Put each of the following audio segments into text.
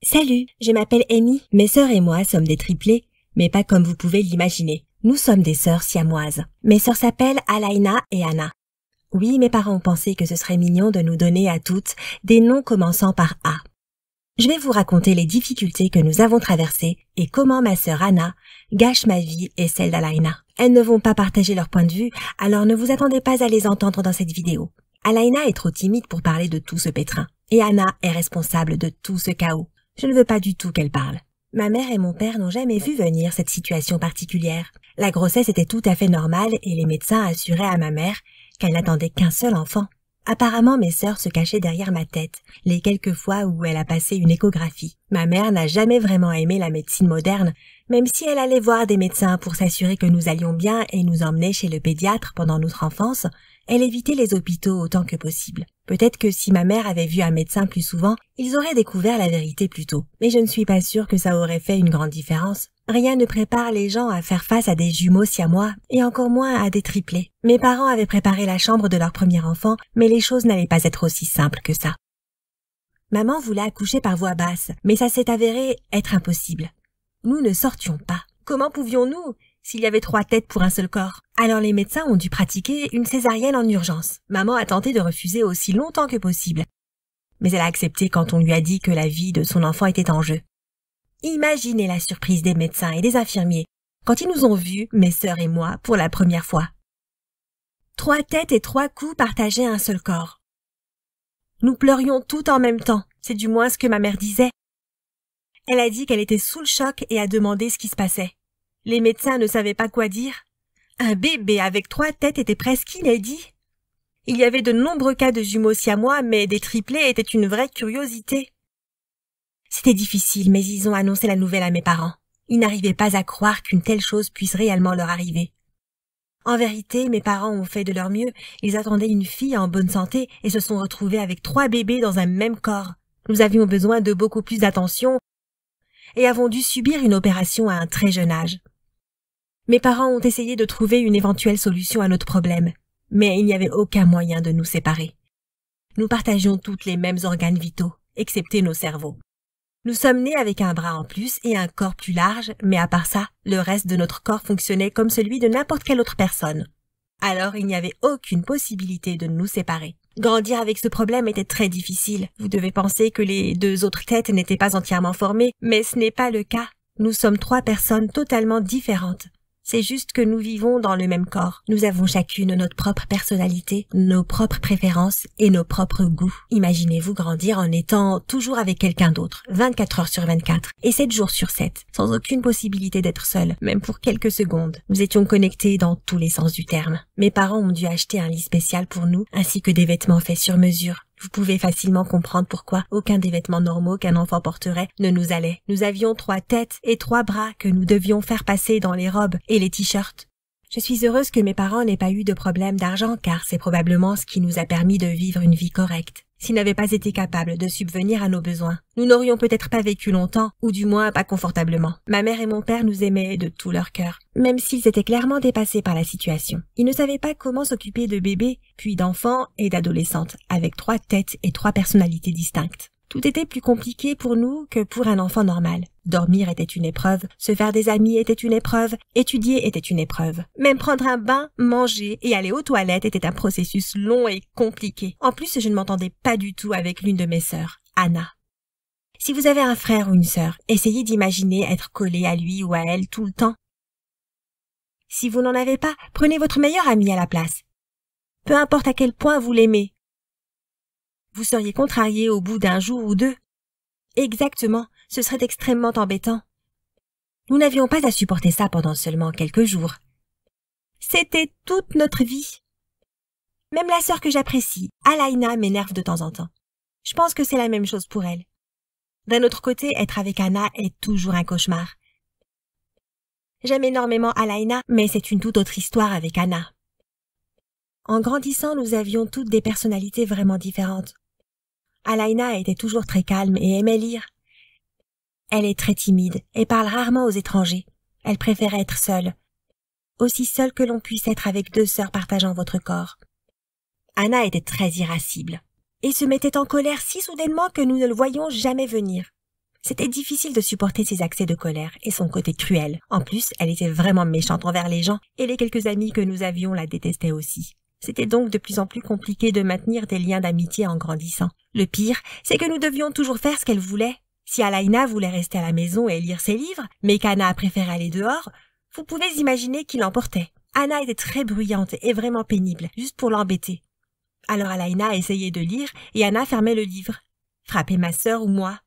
Salut, je m'appelle Amy. Mes sœurs et moi sommes des triplés, mais pas comme vous pouvez l'imaginer. Nous sommes des sœurs siamoises. Mes sœurs s'appellent Alaina et Anna. Oui, mes parents ont pensé que ce serait mignon de nous donner à toutes des noms commençant par A. Je vais vous raconter les difficultés que nous avons traversées et comment ma sœur Anna gâche ma vie et celle d'Alaina. Elles ne vont pas partager leur point de vue, alors ne vous attendez pas à les entendre dans cette vidéo. Alaina est trop timide pour parler de tout ce pétrin, et Anna est responsable de tout ce chaos. Je ne veux pas du tout qu'elle parle. Ma mère et mon père n'ont jamais vu venir cette situation particulière. La grossesse était tout à fait normale et les médecins assuraient à ma mère qu'elle n'attendait qu'un seul enfant. Apparemment, mes sœurs se cachaient derrière ma tête, les quelques fois où elle a passé une échographie. Ma mère n'a jamais vraiment aimé la médecine moderne, même si elle allait voir des médecins pour s'assurer que nous allions bien et nous emmenait chez le pédiatre pendant notre enfance, elle évitait les hôpitaux autant que possible. Peut-être que si ma mère avait vu un médecin plus souvent, ils auraient découvert la vérité plus tôt. Mais je ne suis pas sûre que ça aurait fait une grande différence. Rien ne prépare les gens à faire face à des jumeaux siamois, et encore moins à des triplés. Mes parents avaient préparé la chambre de leur premier enfant, mais les choses n'allaient pas être aussi simples que ça. Maman voulait accoucher par voie basse, mais ça s'est avéré être impossible. Nous ne sortions pas. Comment pouvions-nous s'il y avait 3 têtes pour un seul corps? Alors les médecins ont dû pratiquer une césarienne en urgence. Maman a tenté de refuser aussi longtemps que possible. Mais elle a accepté quand on lui a dit que la vie de son enfant était en jeu. Imaginez la surprise des médecins et des infirmiers quand ils nous ont vus, mes sœurs et moi, pour la première fois. 3 têtes et 3 coups partageaient un seul corps. Nous pleurions toutes en même temps, c'est du moins ce que ma mère disait. Elle a dit qu'elle était sous le choc et a demandé ce qui se passait. Les médecins ne savaient pas quoi dire. Un bébé avec 3 têtes était presque inédit. Il y avait de nombreux cas de jumeaux siamois, mais des triplés étaient une vraie curiosité. C'était difficile, mais ils ont annoncé la nouvelle à mes parents. Ils n'arrivaient pas à croire qu'une telle chose puisse réellement leur arriver. En vérité, mes parents ont fait de leur mieux. Ils attendaient une fille en bonne santé et se sont retrouvés avec 3 bébés dans un même corps. Nous avions besoin de beaucoup plus d'attention et avons dû subir une opération à un très jeune âge. Mes parents ont essayé de trouver une éventuelle solution à notre problème, mais il n'y avait aucun moyen de nous séparer. Nous partagions toutes les mêmes organes vitaux, excepté nos cerveaux. Nous sommes nés avec un bras en plus et un corps plus large, mais à part ça, le reste de notre corps fonctionnait comme celui de n'importe quelle autre personne. Alors il n'y avait aucune possibilité de nous séparer. Grandir avec ce problème était très difficile. Vous devez penser que les 2 autres têtes n'étaient pas entièrement formées, mais ce n'est pas le cas. Nous sommes 3 personnes totalement différentes. C'est juste que nous vivons dans le même corps. Nous avons chacune notre propre personnalité, nos propres préférences et nos propres goûts. Imaginez-vous grandir en étant toujours avec quelqu'un d'autre, 24 heures sur 24 et 7 jours sur 7, sans aucune possibilité d'être seul, même pour quelques secondes. Nous étions connectés dans tous les sens du terme. Mes parents ont dû acheter un lit spécial pour nous, ainsi que des vêtements faits sur mesure. Vous pouvez facilement comprendre pourquoi aucun des vêtements normaux qu'un enfant porterait ne nous allait. Nous avions 3 têtes et 3 bras que nous devions faire passer dans les robes et les t-shirts. Je suis heureuse que mes parents n'aient pas eu de problème d'argent car c'est probablement ce qui nous a permis de vivre une vie correcte. S'ils n'avaient pas été capables de subvenir à nos besoins, nous n'aurions peut-être pas vécu longtemps, ou du moins pas confortablement. Ma mère et mon père nous aimaient de tout leur cœur, même s'ils étaient clairement dépassés par la situation. Ils ne savaient pas comment s'occuper de bébés, puis d'enfants et d'adolescentes, avec 3 têtes et 3 personnalités distinctes. Tout était plus compliqué pour nous que pour un enfant normal. Dormir était une épreuve, se faire des amis était une épreuve, étudier était une épreuve. Même prendre un bain, manger et aller aux toilettes était un processus long et compliqué. En plus, je ne m'entendais pas du tout avec l'une de mes sœurs, Anna. Si vous avez un frère ou une sœur, essayez d'imaginer être collé à lui ou à elle tout le temps. Si vous n'en avez pas, prenez votre meilleur ami à la place. Peu importe à quel point vous l'aimez. Vous seriez contrarié au bout d'un jour ou 2. Exactement, ce serait extrêmement embêtant. Nous n'avions pas à supporter ça pendant seulement quelques jours. C'était toute notre vie. Même la sœur que j'apprécie, Alaina, m'énerve de temps en temps. Je pense que c'est la même chose pour elle. D'un autre côté, être avec Anna est toujours un cauchemar. J'aime énormément Alaina, mais c'est une toute autre histoire avec Anna. En grandissant, nous avions toutes des personnalités vraiment différentes. Alaina était toujours très calme et aimait lire. Elle est très timide et parle rarement aux étrangers. Elle préfère être seule. Aussi seule que l'on puisse être avec 2 sœurs partageant votre corps. Anna était très irascible et se mettait en colère si soudainement que nous ne le voyions jamais venir. C'était difficile de supporter ses accès de colère et son côté cruel. En plus, elle était vraiment méchante envers les gens et les quelques amis que nous avions la détestaient aussi. C'était donc de plus en plus compliqué de maintenir des liens d'amitié en grandissant. Le pire, c'est que nous devions toujours faire ce qu'elle voulait. Si Alaina voulait rester à la maison et lire ses livres, mais qu'Anna préférait aller dehors, vous pouvez imaginer qui l'emportait. Anna était très bruyante et vraiment pénible, juste pour l'embêter. Alors Alaina essayait de lire et Anna fermait le livre, frappait ma sœur ou moi,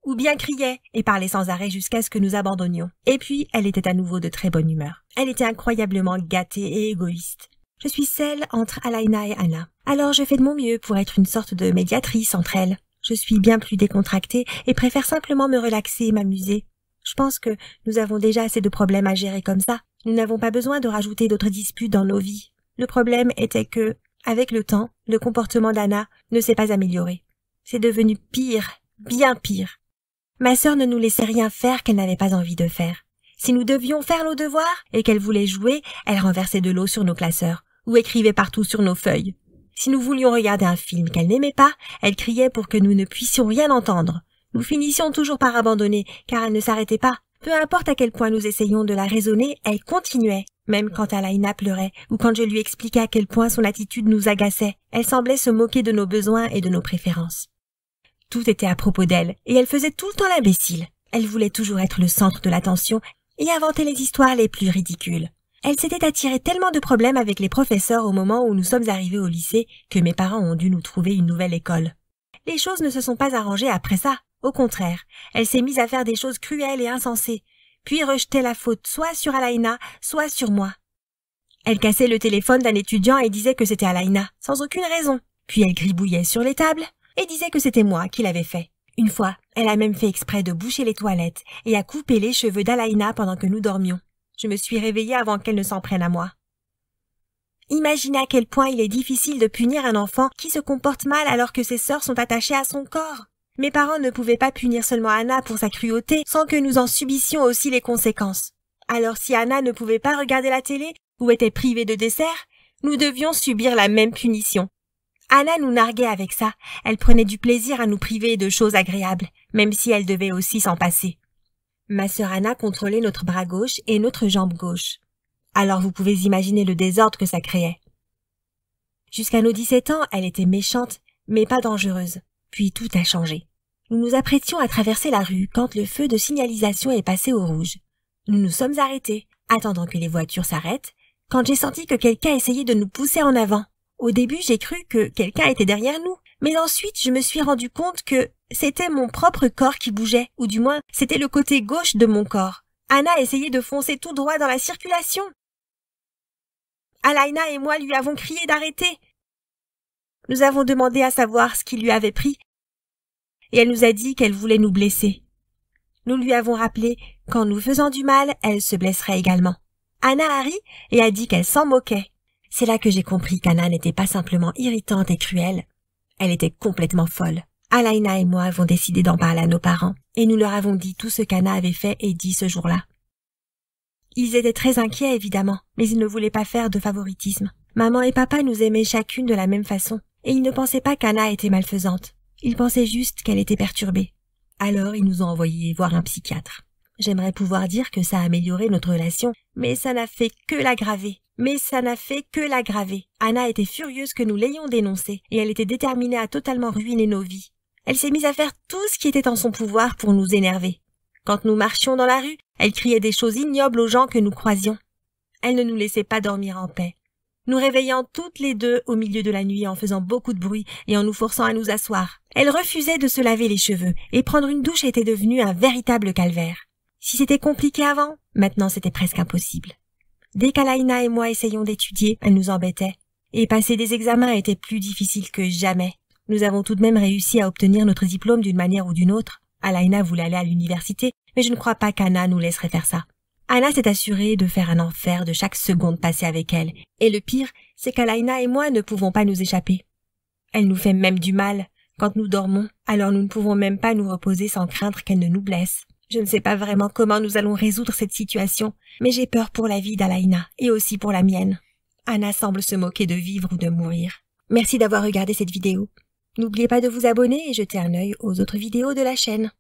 ou bien criait et parlait sans arrêt jusqu'à ce que nous abandonnions. Et puis, elle était à nouveau de très bonne humeur. Elle était incroyablement gâtée et égoïste. Je suis celle entre Alaina et Anna. Alors je fais de mon mieux pour être une sorte de médiatrice entre elles. Je suis bien plus décontractée et préfère simplement me relaxer et m'amuser. Je pense que nous avons déjà assez de problèmes à gérer comme ça. Nous n'avons pas besoin de rajouter d'autres disputes dans nos vies. Le problème était que, avec le temps, le comportement d'Anna ne s'est pas amélioré. C'est devenu pire, bien pire. Ma sœur ne nous laissait rien faire qu'elle n'avait pas envie de faire. Si nous devions faire nos devoirs et qu'elle voulait jouer, elle renversait de l'eau sur nos classeurs ou écrivait partout sur nos feuilles. Si nous voulions regarder un film qu'elle n'aimait pas, elle criait pour que nous ne puissions rien entendre. Nous finissions toujours par abandonner, car elle ne s'arrêtait pas. Peu importe à quel point nous essayions de la raisonner, elle continuait. Même quand Alaina pleurait, ou quand je lui expliquais à quel point son attitude nous agaçait, elle semblait se moquer de nos besoins et de nos préférences. Tout était à propos d'elle, et elle faisait tout le temps l'imbécile. Elle voulait toujours être le centre de l'attention et inventer les histoires les plus ridicules. Elle s'était attirée tellement de problèmes avec les professeurs au moment où nous sommes arrivés au lycée que mes parents ont dû nous trouver une nouvelle école. Les choses ne se sont pas arrangées après ça. Au contraire, elle s'est mise à faire des choses cruelles et insensées, puis rejetait la faute soit sur Alaina, soit sur moi. Elle cassait le téléphone d'un étudiant et disait que c'était Alaina, sans aucune raison. Puis elle gribouillait sur les tables et disait que c'était moi qui l'avais fait. Une fois, elle a même fait exprès de boucher les toilettes et a coupé les cheveux d'Alaina pendant que nous dormions. Je me suis réveillée avant qu'elle ne s'en prenne à moi. Imaginez à quel point il est difficile de punir un enfant qui se comporte mal alors que ses sœurs sont attachées à son corps. Mes parents ne pouvaient pas punir seulement Anna pour sa cruauté sans que nous en subissions aussi les conséquences. Alors si Anna ne pouvait pas regarder la télé ou était privée de dessert, nous devions subir la même punition. Anna nous narguait avec ça. Elle prenait du plaisir à nous priver de choses agréables, même si elle devait aussi s'en passer. Ma sœur Anna contrôlait notre bras gauche et notre jambe gauche. Alors vous pouvez imaginer le désordre que ça créait. Jusqu'à nos 17 ans, elle était méchante, mais pas dangereuse. Puis tout a changé. Nous nous apprêtions à traverser la rue quand le feu de signalisation est passé au rouge. Nous nous sommes arrêtés, attendant que les voitures s'arrêtent, quand j'ai senti que quelqu'un essayait de nous pousser en avant. Au début, j'ai cru que quelqu'un était derrière nous, mais ensuite je me suis rendu compte que c'était mon propre corps qui bougeait, ou du moins c'était le côté gauche de mon corps. Anna essayait de foncer tout droit dans la circulation. Alaina et moi lui avons crié d'arrêter. Nous avons demandé à savoir ce qui lui avait pris, et elle nous a dit qu'elle voulait nous blesser. Nous lui avons rappelé qu'en nous faisant du mal, elle se blesserait également. Anna a ri et a dit qu'elle s'en moquait. C'est là que j'ai compris qu'Anna n'était pas simplement irritante et cruelle. Elle était complètement folle. Alaina et moi avons décidé d'en parler à nos parents, et nous leur avons dit tout ce qu'Anna avait fait et dit ce jour-là. Ils étaient très inquiets, évidemment, mais ils ne voulaient pas faire de favoritisme. Maman et papa nous aimaient chacune de la même façon, et ils ne pensaient pas qu'Anna était malfaisante. Ils pensaient juste qu'elle était perturbée. Alors ils nous ont envoyés voir un psychiatre. J'aimerais pouvoir dire que ça a amélioré notre relation, mais ça n'a fait que l'aggraver. Anna était furieuse que nous l'ayons dénoncée, et elle était déterminée à totalement ruiner nos vies. Elle s'est mise à faire tout ce qui était en son pouvoir pour nous énerver. Quand nous marchions dans la rue, elle criait des choses ignobles aux gens que nous croisions. Elle ne nous laissait pas dormir en paix, nous réveillant toutes les deux au milieu de la nuit en faisant beaucoup de bruit et en nous forçant à nous asseoir. Elle refusait de se laver les cheveux, et prendre une douche était devenu un véritable calvaire. Si c'était compliqué avant, maintenant c'était presque impossible. Dès qu'Alaina et moi essayions d'étudier, elle nous embêtait, et passer des examens était plus difficile que jamais. Nous avons tout de même réussi à obtenir notre diplôme d'une manière ou d'une autre. Alaina voulait aller à l'université, mais je ne crois pas qu'Anna nous laisserait faire ça. Anna s'est assurée de faire un enfer de chaque seconde passée avec elle, et le pire, c'est qu'Alaina et moi ne pouvons pas nous échapper. Elle nous fait même du mal quand nous dormons, alors nous ne pouvons même pas nous reposer sans craindre qu'elle ne nous blesse. Je ne sais pas vraiment comment nous allons résoudre cette situation, mais j'ai peur pour la vie d'Alaina et aussi pour la mienne. Anna semble se moquer de vivre ou de mourir. Merci d'avoir regardé cette vidéo. N'oubliez pas de vous abonner et jeter un œil aux autres vidéos de la chaîne.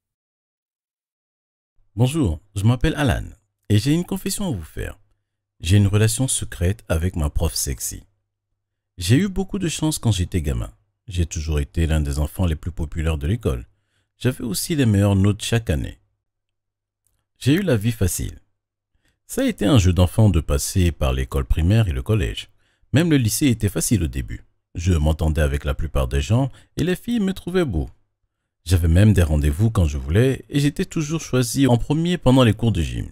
Bonjour, je m'appelle Alan et j'ai une confession à vous faire. J'ai une relation secrète avec ma prof sexy. J'ai eu beaucoup de chance quand j'étais gamin. J'ai toujours été l'un des enfants les plus populaires de l'école. J'avais aussi les meilleures notes chaque année. J'ai eu la vie facile. Ça a été un jeu d'enfant de passer par l'école primaire et le collège. Même le lycée était facile au début. Je m'entendais avec la plupart des gens et les filles me trouvaient beau. J'avais même des rendez-vous quand je voulais et j'étais toujours choisi en premier pendant les cours de gym.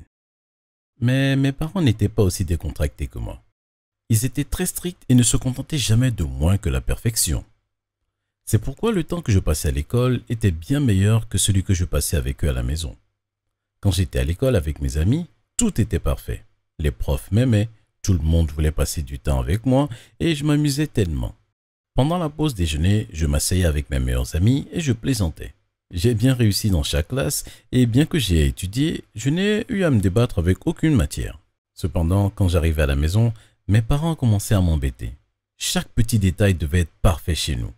Mais mes parents n'étaient pas aussi décontractés que moi. Ils étaient très stricts et ne se contentaient jamais de moins que la perfection. C'est pourquoi le temps que je passais à l'école était bien meilleur que celui que je passais avec eux à la maison. Quand j'étais à l'école avec mes amis, tout était parfait. Les profs m'aimaient, tout le monde voulait passer du temps avec moi et je m'amusais tellement. Pendant la pause déjeuner, je m'asseyais avec mes meilleurs amis et je plaisantais. J'ai bien réussi dans chaque classe et bien que j'ai étudié, je n'ai eu à me débattre avec aucune matière. Cependant, quand j'arrivais à la maison, mes parents commençaient à m'embêter. Chaque petit détail devait être parfait chez nous.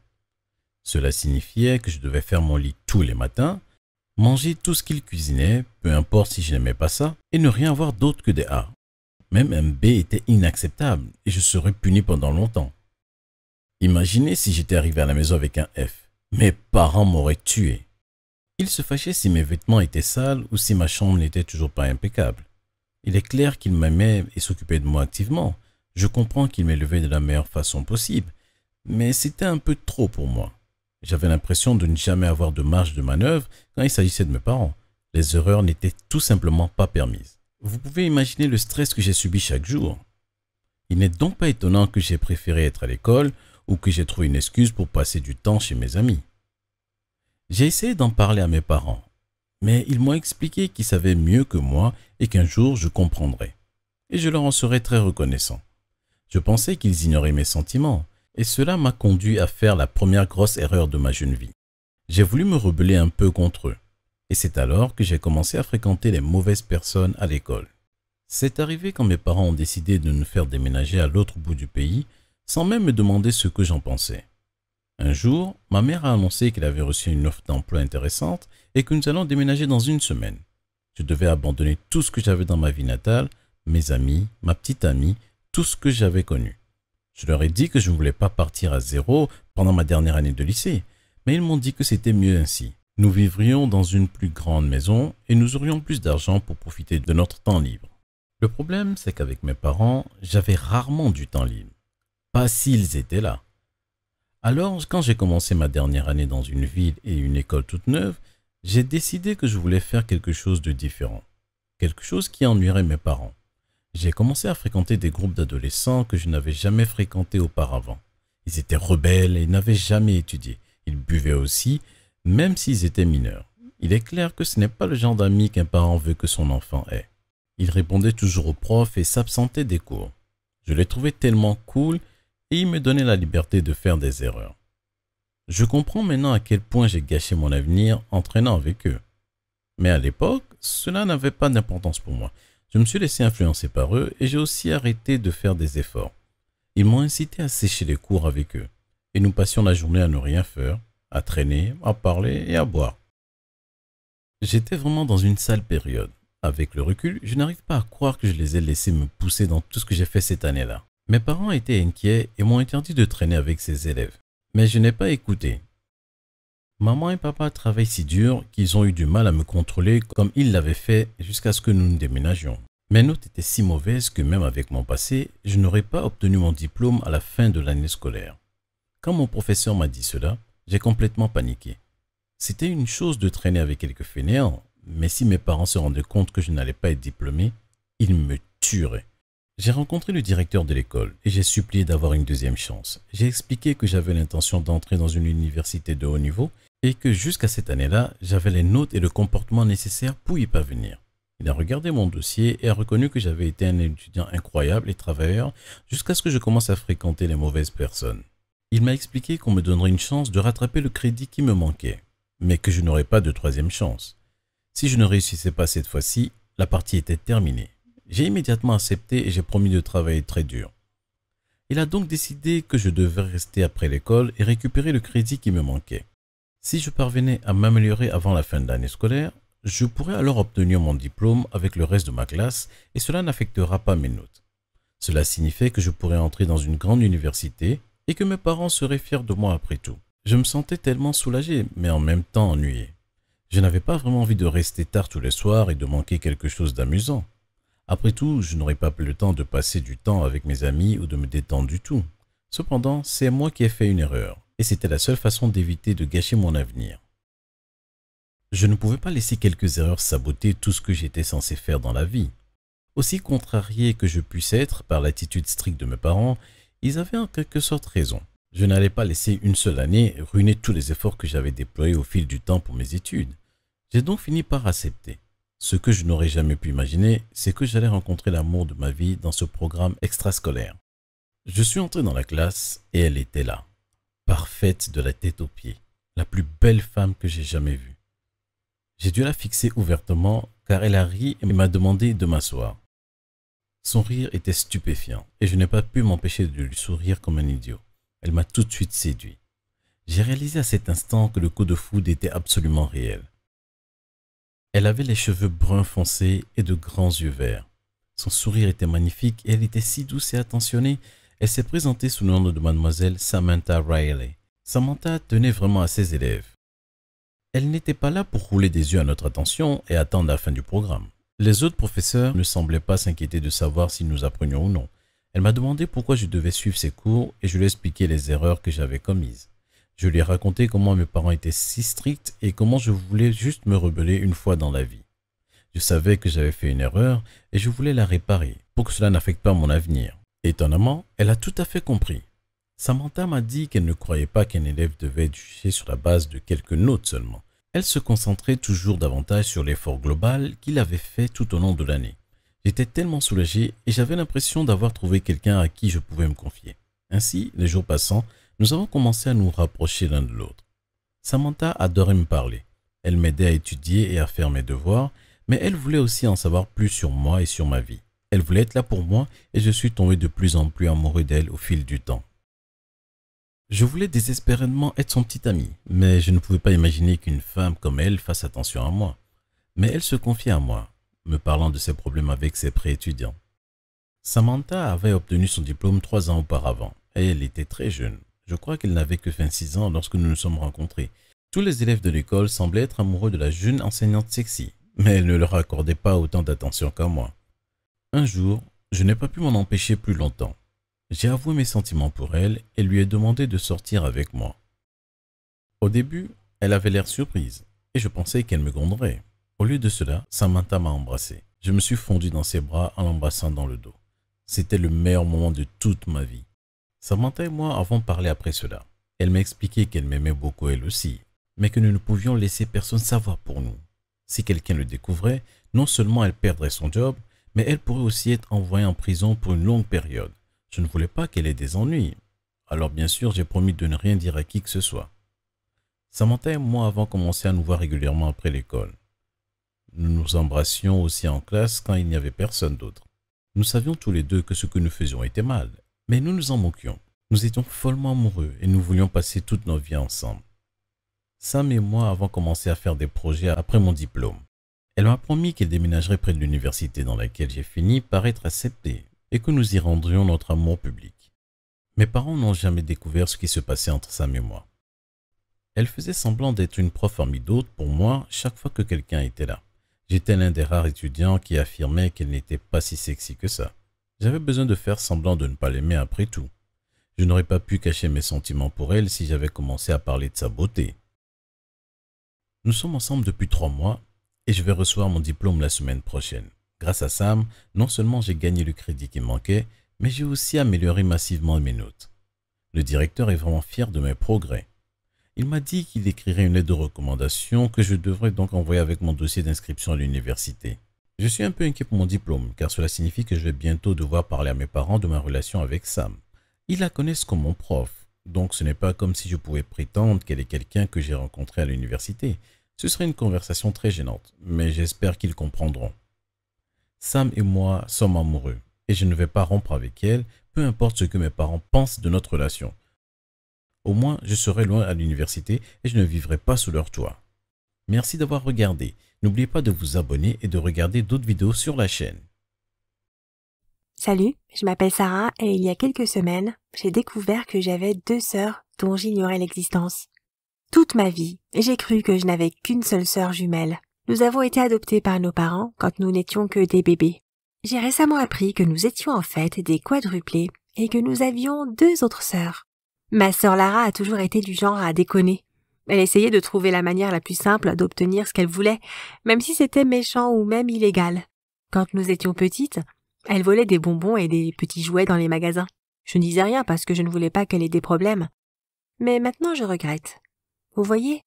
Cela signifiait que je devais faire mon lit tous les matins, manger tout ce qu'ils cuisinaient, peu importe si je n'aimais pas ça, et ne rien avoir d'autre que des A. Même un B était inacceptable et je serais puni pendant longtemps. Imaginez si j'étais arrivé à la maison avec un F. Mes parents m'auraient tué. Ils se fâchaient si mes vêtements étaient sales ou si ma chambre n'était toujours pas impeccable. Il est clair qu'ils m'aimaient et s'occupaient de moi activement. Je comprends qu'ils m'élevaient de la meilleure façon possible, mais c'était un peu trop pour moi. J'avais l'impression de ne jamais avoir de marge de manœuvre quand il s'agissait de mes parents. Les erreurs n'étaient tout simplement pas permises. Vous pouvez imaginer le stress que j'ai subi chaque jour. Il n'est donc pas étonnant que j'ai préféré être à l'école ou que j'ai trouvé une excuse pour passer du temps chez mes amis. J'ai essayé d'en parler à mes parents, mais ils m'ont expliqué qu'ils savaient mieux que moi et qu'un jour je comprendrais. Et je leur en serais très reconnaissant. Je pensais qu'ils ignoraient mes sentiments, et cela m'a conduit à faire la première grosse erreur de ma jeune vie. J'ai voulu me rebeller un peu contre eux, et c'est alors que j'ai commencé à fréquenter les mauvaises personnes à l'école. C'est arrivé quand mes parents ont décidé de nous faire déménager à l'autre bout du pays, sans même me demander ce que j'en pensais. Un jour, ma mère a annoncé qu'elle avait reçu une offre d'emploi intéressante et que nous allons déménager dans une semaine. Je devais abandonner tout ce que j'avais dans ma vie natale, mes amis, ma petite amie, tout ce que j'avais connu. Je leur ai dit que je ne voulais pas partir à zéro pendant ma dernière année de lycée, mais ils m'ont dit que c'était mieux ainsi. Nous vivrions dans une plus grande maison et nous aurions plus d'argent pour profiter de notre temps libre. Le problème, c'est qu'avec mes parents, j'avais rarement du temps libre. Pas s'ils étaient là. Alors, quand j'ai commencé ma dernière année dans une ville et une école toute neuve, j'ai décidé que je voulais faire quelque chose de différent. Quelque chose qui ennuierait mes parents. J'ai commencé à fréquenter des groupes d'adolescents que je n'avais jamais fréquentés auparavant. Ils étaient rebelles et n'avaient jamais étudié. Ils buvaient aussi, même s'ils étaient mineurs. Il est clair que ce n'est pas le genre d'amis qu'un parent veut que son enfant ait. Ils répondaient toujours aux profs et s'absentaient des cours. Je les trouvais tellement cool et ils me donnaient la liberté de faire des erreurs. Je comprends maintenant à quel point j'ai gâché mon avenir en traînant avec eux. Mais à l'époque, cela n'avait pas d'importance pour moi. Je me suis laissé influencer par eux et j'ai aussi arrêté de faire des efforts. Ils m'ont incité à sécher les cours avec eux. Et nous passions la journée à ne rien faire, à traîner, à parler et à boire. J'étais vraiment dans une sale période. Avec le recul, je n'arrive pas à croire que je les ai laissés me pousser dans tout ce que j'ai fait cette année-là. Mes parents étaient inquiets et m'ont interdit de traîner avec ces élèves. Mais je n'ai pas écouté. Maman et papa travaillent si dur qu'ils ont eu du mal à me contrôler comme ils l'avaient fait jusqu'à ce que nous nous déménagions. Mes notes étaient si mauvaises que même avec mon passé, je n'aurais pas obtenu mon diplôme à la fin de l'année scolaire. Quand mon professeur m'a dit cela, j'ai complètement paniqué. C'était une chose de traîner avec quelques fainéants, mais si mes parents se rendaient compte que je n'allais pas être diplômé, ils me tueraient. J'ai rencontré le directeur de l'école et j'ai supplié d'avoir une deuxième chance. J'ai expliqué que j'avais l'intention d'entrer dans une université de haut niveau et que jusqu'à cette année-là, j'avais les notes et le comportement nécessaires pour y parvenir. Il a regardé mon dossier et a reconnu que j'avais été un étudiant incroyable et travailleur jusqu'à ce que je commence à fréquenter les mauvaises personnes. Il m'a expliqué qu'on me donnerait une chance de rattraper le crédit qui me manquait, mais que je n'aurais pas de troisième chance. Si je ne réussissais pas cette fois-ci, la partie était terminée. J'ai immédiatement accepté et j'ai promis de travailler très dur. Il a donc décidé que je devais rester après l'école et récupérer le crédit qui me manquait. Si je parvenais à m'améliorer avant la fin de l'année scolaire, Je pourrais alors obtenir mon diplôme avec le reste de ma classe et cela n'affectera pas mes notes. Cela signifiait que je pourrais entrer dans une grande université et que mes parents seraient fiers de moi après tout. Je me sentais tellement soulagé, mais en même temps ennuyé. Je n'avais pas vraiment envie de rester tard tous les soirs et de manquer quelque chose d'amusant. Après tout, je n'aurais pas le temps de passer du temps avec mes amis ou de me détendre du tout. Cependant, c'est moi qui ai fait une erreur, et c'était la seule façon d'éviter de gâcher mon avenir. Je ne pouvais pas laisser quelques erreurs saboter tout ce que j'étais censé faire dans la vie. Aussi contrarié que je puisse être par l'attitude stricte de mes parents, ils avaient en quelque sorte raison. Je n'allais pas laisser une seule année ruiner tous les efforts que j'avais déployés au fil du temps pour mes études. J'ai donc fini par accepter. Ce que je n'aurais jamais pu imaginer, c'est que j'allais rencontrer l'amour de ma vie dans ce programme extrascolaire. Je suis entré dans la classe et elle était là, parfaite de la tête aux pieds, la plus belle femme que j'ai jamais vue. J'ai dû la fixer ouvertement car elle a ri et m'a demandé de m'asseoir. Son rire était stupéfiant et je n'ai pas pu m'empêcher de lui sourire comme un idiot. Elle m'a tout de suite séduit. J'ai réalisé à cet instant que le coup de foudre était absolument réel. Elle avait les cheveux bruns foncés et de grands yeux verts. Son sourire était magnifique et elle était si douce et attentionnée. Elle s'est présentée sous le nom de mademoiselle Samantha Riley. Samantha tenait vraiment à ses élèves. Elle n'était pas là pour rouler des yeux à notre attention et attendre la fin du programme. Les autres professeurs ne semblaient pas s'inquiéter de savoir si nous apprenions ou non. Elle m'a demandé pourquoi je devais suivre ses cours et je lui ai expliqué les erreurs que j'avais commises. Je lui ai raconté comment mes parents étaient si stricts et comment je voulais juste me rebeller une fois dans la vie. Je savais que j'avais fait une erreur et je voulais la réparer pour que cela n'affecte pas mon avenir. Étonnamment, elle a tout à fait compris. Samantha m'a dit qu'elle ne croyait pas qu'un élève devait être jugé sur la base de quelques notes seulement. Elle se concentrait toujours davantage sur l'effort global qu'il avait fait tout au long de l'année. J'étais tellement soulagé et j'avais l'impression d'avoir trouvé quelqu'un à qui je pouvais me confier. Ainsi, les jours passant, nous avons commencé à nous rapprocher l'un de l'autre. Samantha adorait me parler. Elle m'aidait à étudier et à faire mes devoirs, mais elle voulait aussi en savoir plus sur moi et sur ma vie. Elle voulait être là pour moi et je suis tombé de plus en plus amoureux d'elle au fil du temps. Je voulais désespérément être son petit ami, mais je ne pouvais pas imaginer qu'une femme comme elle fasse attention à moi. Mais elle se confiait à moi, me parlant de ses problèmes avec ses préétudiants. Samantha avait obtenu son diplôme 3 ans auparavant, et elle était très jeune. Je crois qu'elle n'avait que 26 ans lorsque nous nous sommes rencontrés. Tous les élèves de l'école semblaient être amoureux de la jeune enseignante sexy, mais elle ne leur accordait pas autant d'attention qu'à moi. Un jour, je n'ai pas pu m'en empêcher plus longtemps. J'ai avoué mes sentiments pour elle et lui ai demandé de sortir avec moi. Au début, elle avait l'air surprise et je pensais qu'elle me gronderait. Au lieu de cela, Samantha m'a embrassé. Je me suis fondu dans ses bras en l'embrassant dans le dos. C'était le meilleur moment de toute ma vie. Samantha et moi avons parlé après cela. Elle m'a expliqué qu'elle m'aimait beaucoup elle aussi, mais que nous ne pouvions laisser personne savoir pour nous. Si quelqu'un le découvrait, non seulement elle perdrait son job, mais elle pourrait aussi être envoyée en prison pour une longue période. Je ne voulais pas qu'elle ait des ennuis. Alors bien sûr, j'ai promis de ne rien dire à qui que ce soit. Samantha et moi avons commencé à nous voir régulièrement après l'école. Nous nous embrassions aussi en classe quand il n'y avait personne d'autre. Nous savions tous les deux que ce que nous faisions était mal, mais nous nous en moquions. Nous étions follement amoureux et nous voulions passer toute notre vie ensemble. Sam et moi avons commencé à faire des projets après mon diplôme. Elle m'a promis qu'elle déménagerait près de l'université dans laquelle j'ai fini par être accepté et que nous y rendrions notre amour public. Mes parents n'ont jamais découvert ce qui se passait entre Sam et moi. Elle faisait semblant d'être une prof parmi d'autres pour moi chaque fois que quelqu'un était là. J'étais l'un des rares étudiants qui affirmait qu'elle n'était pas si sexy que ça. J'avais besoin de faire semblant de ne pas l'aimer après tout. Je n'aurais pas pu cacher mes sentiments pour elle si j'avais commencé à parler de sa beauté. Nous sommes ensemble depuis 3 mois et je vais recevoir mon diplôme la semaine prochaine. Grâce à Sam, non seulement j'ai gagné le crédit qui me manquait, mais j'ai aussi amélioré massivement mes notes. Le directeur est vraiment fier de mes progrès. Il m'a dit qu'il écrirait une lettre de recommandation que je devrais donc envoyer avec mon dossier d'inscription à l'université. Je suis un peu inquiet pour mon diplôme, car cela signifie que je vais bientôt devoir parler à mes parents de ma relation avec Sam. Ils la connaissent comme mon prof, donc ce n'est pas comme si je pouvais prétendre qu'elle est quelqu'un que j'ai rencontré à l'université. Ce serait une conversation très gênante, mais j'espère qu'ils comprendront. Sam et moi sommes amoureux, et je ne vais pas rompre avec elle, peu importe ce que mes parents pensent de notre relation. Au moins, je serai loin à l'université et je ne vivrai pas sous leur toit. Merci d'avoir regardé. N'oubliez pas de vous abonner et de regarder d'autres vidéos sur la chaîne. Salut, je m'appelle Sarah et il y a quelques semaines, j'ai découvert que j'avais 2 sœurs dont j'ignorais l'existence. Toute ma vie, j'ai cru que je n'avais qu'une seule sœur jumelle. Nous avons été adoptés par nos parents quand nous n'étions que des bébés. J'ai récemment appris que nous étions en fait des quadruplés et que nous avions 2 autres sœurs. Ma sœur Lara a toujours été du genre à déconner. Elle essayait de trouver la manière la plus simple d'obtenir ce qu'elle voulait, même si c'était méchant ou même illégal. Quand nous étions petites, elle volait des bonbons et des petits jouets dans les magasins. Je ne disais rien parce que je ne voulais pas qu'elle ait des problèmes. Mais maintenant je regrette. Vous voyez,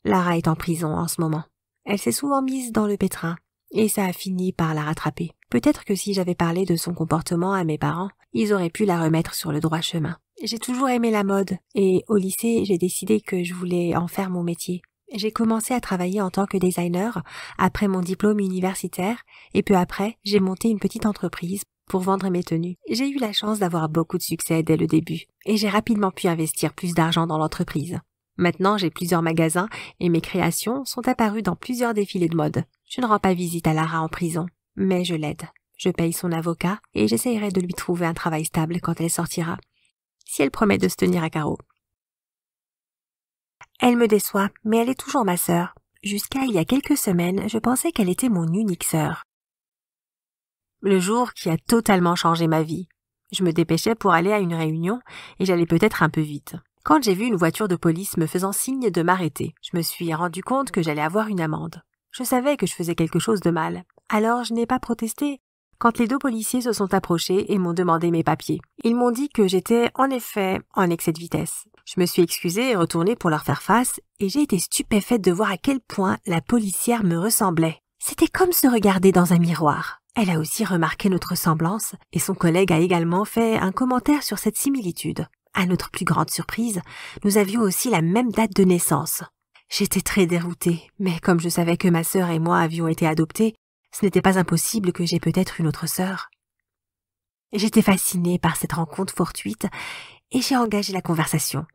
Lara est en prison en ce moment. Elle s'est souvent mise dans le pétrin, et ça a fini par la rattraper. Peut-être que si j'avais parlé de son comportement à mes parents, ils auraient pu la remettre sur le droit chemin. J'ai toujours aimé la mode, et au lycée, j'ai décidé que je voulais en faire mon métier. J'ai commencé à travailler en tant que designer après mon diplôme universitaire, et peu après, j'ai monté une petite entreprise pour vendre mes tenues. J'ai eu la chance d'avoir beaucoup de succès dès le début, et j'ai rapidement pu investir plus d'argent dans l'entreprise. Maintenant, j'ai plusieurs magasins et mes créations sont apparues dans plusieurs défilés de mode. Je ne rends pas visite à Lara en prison, mais je l'aide. Je paye son avocat et j'essayerai de lui trouver un travail stable quand elle sortira, si elle promet de se tenir à carreau. Elle me déçoit, mais elle est toujours ma sœur. Jusqu'à il y a quelques semaines, je pensais qu'elle était mon unique sœur. Le jour qui a totalement changé ma vie. Je me dépêchais pour aller à une réunion et j'allais peut-être un peu vite. Quand j'ai vu une voiture de police me faisant signe de m'arrêter, je me suis rendu compte que j'allais avoir une amende. Je savais que je faisais quelque chose de mal, alors je n'ai pas protesté quand les 2 policiers se sont approchés et m'ont demandé mes papiers. Ils m'ont dit que j'étais en effet en excès de vitesse. Je me suis excusée et retournée pour leur faire face et j'ai été stupéfaite de voir à quel point la policière me ressemblait. C'était comme se regarder dans un miroir. Elle a aussi remarqué notre ressemblance et son collègue a également fait un commentaire sur cette similitude. À notre plus grande surprise, nous avions aussi la même date de naissance. J'étais très déroutée, mais comme je savais que ma sœur et moi avions été adoptés, ce n'était pas impossible que j'aie peut-être une autre sœur. J'étais fascinée par cette rencontre fortuite et j'ai engagé la conversation.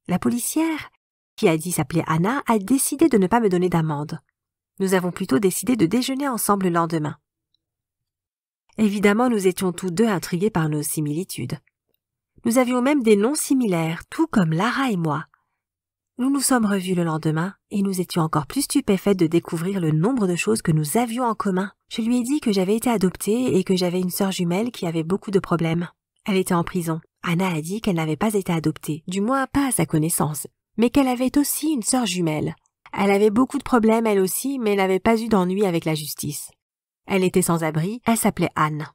La policière, qui a dit s'appeler Anna, a décidé de ne pas me donner d'amende. Nous avons plutôt décidé de déjeuner ensemble le lendemain. Évidemment, nous étions tous 2 intrigués par nos similitudes. Nous avions même des noms similaires, tout comme Lara et moi. Nous nous sommes revus le lendemain et nous étions encore plus stupéfaites de découvrir le nombre de choses que nous avions en commun. Je lui ai dit que j'avais été adoptée et que j'avais une sœur jumelle qui avait beaucoup de problèmes. Elle était en prison. Anna a dit qu'elle n'avait pas été adoptée, du moins pas à sa connaissance, mais qu'elle avait aussi une sœur jumelle. Elle avait beaucoup de problèmes elle aussi, mais n'avait pas eu d'ennui avec la justice. Elle était sans abri, elle s'appelait Anne.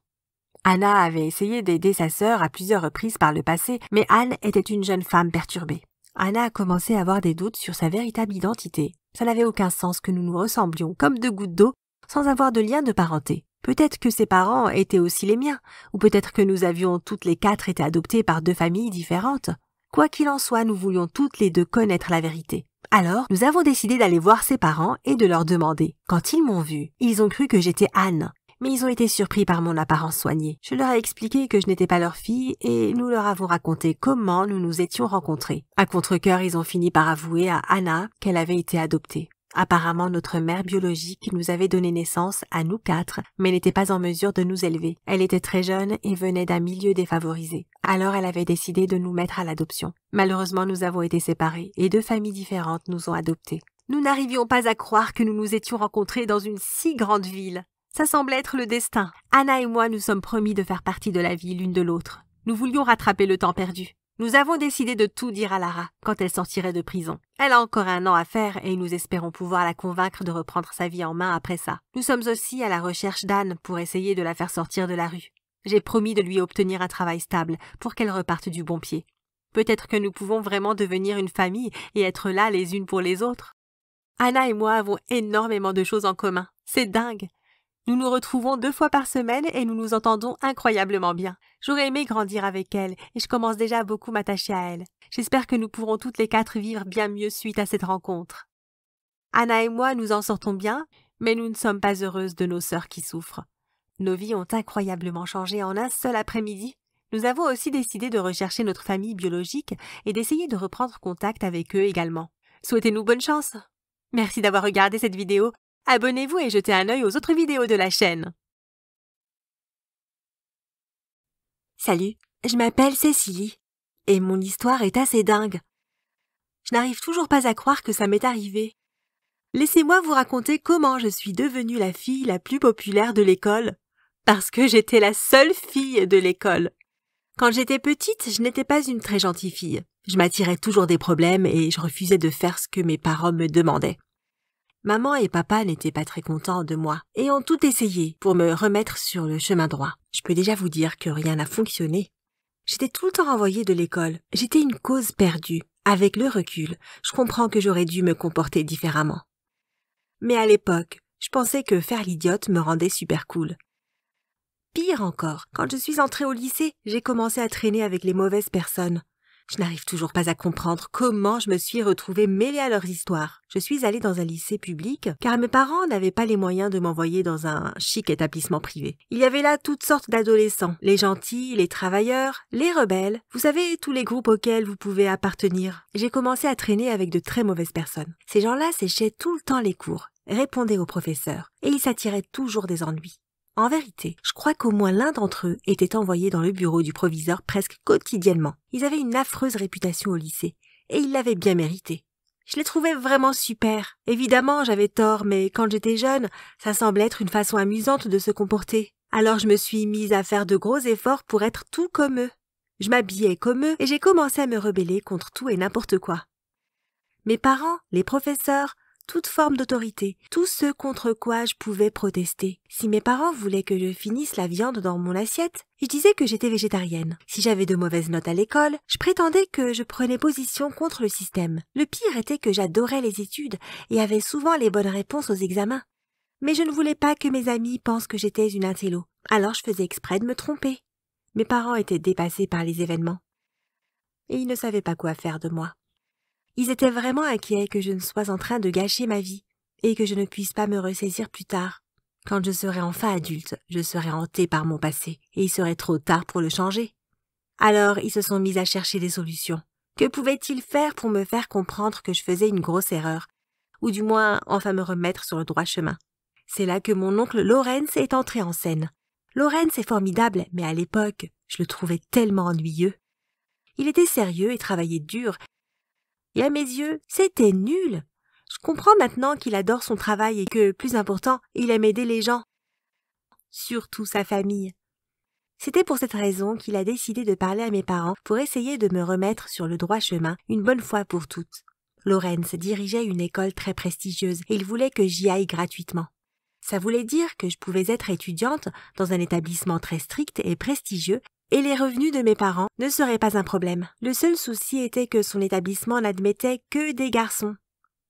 Anna avait essayé d'aider sa sœur à plusieurs reprises par le passé, mais Anne était une jeune femme perturbée. Anna a commencé à avoir des doutes sur sa véritable identité. Ça n'avait aucun sens que nous nous ressemblions comme 2 gouttes d'eau sans avoir de lien de parenté. Peut-être que ses parents étaient aussi les miens, ou peut-être que nous avions toutes les 4 été adoptées par 2 familles différentes. Quoi qu'il en soit, nous voulions toutes les 2 connaître la vérité. Alors, nous avons décidé d'aller voir ses parents et de leur demander. Quand ils m'ont vue, ils ont cru que j'étais Anne. Mais ils ont été surpris par mon apparence soignée. Je leur ai expliqué que je n'étais pas leur fille et nous leur avons raconté comment nous nous étions rencontrés. À contre-cœur, ils ont fini par avouer à Anna qu'elle avait été adoptée. Apparemment, notre mère biologique nous avait donné naissance à nous 4, mais n'était pas en mesure de nous élever. Elle était très jeune et venait d'un milieu défavorisé. Alors elle avait décidé de nous mettre à l'adoption. Malheureusement, nous avons été séparés et 2 familles différentes nous ont adoptés. Nous n'arrivions pas à croire que nous nous étions rencontrés dans une si grande ville. Ça semblait être le destin. Anna et moi nous sommes promis de faire partie de la vie l'une de l'autre. Nous voulions rattraper le temps perdu. Nous avons décidé de tout dire à Lara quand elle sortirait de prison. Elle a encore 1 an à faire et nous espérons pouvoir la convaincre de reprendre sa vie en main après ça. Nous sommes aussi à la recherche d'Anne pour essayer de la faire sortir de la rue. J'ai promis de lui obtenir un travail stable pour qu'elle reparte du bon pied. Peut-être que nous pouvons vraiment devenir une famille et être là les unes pour les autres. Anna et moi avons énormément de choses en commun. C'est dingue. Nous nous retrouvons 2 fois par semaine et nous nous entendons incroyablement bien. J'aurais aimé grandir avec elle et je commence déjà à beaucoup m'attacher à elle. J'espère que nous pourrons toutes les 4 vivre bien mieux suite à cette rencontre. Anna et moi nous en sortons bien, mais nous ne sommes pas heureuses de nos sœurs qui souffrent. Nos vies ont incroyablement changé en un seul après-midi. Nous avons aussi décidé de rechercher notre famille biologique et d'essayer de reprendre contact avec eux également. Souhaitez-nous bonne chance. Merci d'avoir regardé cette vidéo. Abonnez-vous et jetez un œil aux autres vidéos de la chaîne. Salut, je m'appelle Cécilie et mon histoire est assez dingue. Je n'arrive toujours pas à croire que ça m'est arrivé. Laissez-moi vous raconter comment je suis devenue la fille la plus populaire de l'école, parce que j'étais la seule fille de l'école. Quand j'étais petite, je n'étais pas une très gentille fille. Je m'attirais toujours des problèmes et je refusais de faire ce que mes parents me demandaient. Maman et papa n'étaient pas très contents de moi et ont tout essayé pour me remettre sur le chemin droit. Je peux déjà vous dire que rien n'a fonctionné. J'étais tout le temps renvoyée de l'école. J'étais une cause perdue. Avec le recul, je comprends que j'aurais dû me comporter différemment. Mais à l'époque, je pensais que faire l'idiote me rendait super cool. Pire encore, quand je suis entrée au lycée, j'ai commencé à traîner avec les mauvaises personnes. Je n'arrive toujours pas à comprendre comment je me suis retrouvée mêlée à leurs histoires. Je suis allée dans un lycée public car mes parents n'avaient pas les moyens de m'envoyer dans un chic établissement privé. Il y avait là toutes sortes d'adolescents, les gentils, les travailleurs, les rebelles. Vous savez, tous les groupes auxquels vous pouvez appartenir. J'ai commencé à traîner avec de très mauvaises personnes. Ces gens-là séchaient tout le temps les cours, répondaient aux professeurs et ils s'attiraient toujours des ennuis. En vérité, je crois qu'au moins l'un d'entre eux était envoyé dans le bureau du proviseur presque quotidiennement. Ils avaient une affreuse réputation au lycée, et ils l'avaient bien mérité. Je les trouvais vraiment super. Évidemment, j'avais tort, mais quand j'étais jeune, ça semblait être une façon amusante de se comporter. Alors je me suis mise à faire de gros efforts pour être tout comme eux. Je m'habillais comme eux, et j'ai commencé à me rebeller contre tout et n'importe quoi. Mes parents, les professeurs, toute forme d'autorité, tout ce contre quoi je pouvais protester. Si mes parents voulaient que je finisse la viande dans mon assiette, je disais que j'étais végétarienne. Si j'avais de mauvaises notes à l'école, je prétendais que je prenais position contre le système. Le pire était que j'adorais les études et avais souvent les bonnes réponses aux examens. Mais je ne voulais pas que mes amis pensent que j'étais une intello. Alors je faisais exprès de me tromper. Mes parents étaient dépassés par les événements. Et ils ne savaient pas quoi faire de moi. Ils étaient vraiment inquiets que je ne sois en train de gâcher ma vie et que je ne puisse pas me ressaisir plus tard. Quand je serai enfin adulte, je serai hantée par mon passé et il serait trop tard pour le changer. Alors ils se sont mis à chercher des solutions. Que pouvaient-ils faire pour me faire comprendre que je faisais une grosse erreur, ou du moins enfin me remettre sur le droit chemin? C'est là que mon oncle Lorenz est entré en scène. Lorenz est formidable, mais à l'époque, je le trouvais tellement ennuyeux. Il était sérieux et travaillait dur, et à mes yeux, c'était nul. Je comprends maintenant qu'il adore son travail et que, plus important, il aime aider les gens. Surtout sa famille. C'était pour cette raison qu'il a décidé de parler à mes parents pour essayer de me remettre sur le droit chemin une bonne fois pour toutes. Lorenz dirigeait une école très prestigieuse et il voulait que j'y aille gratuitement. Ça voulait dire que je pouvais être étudiante dans un établissement très strict et prestigieux et les revenus de mes parents ne seraient pas un problème. Le seul souci était que son établissement n'admettait que des garçons.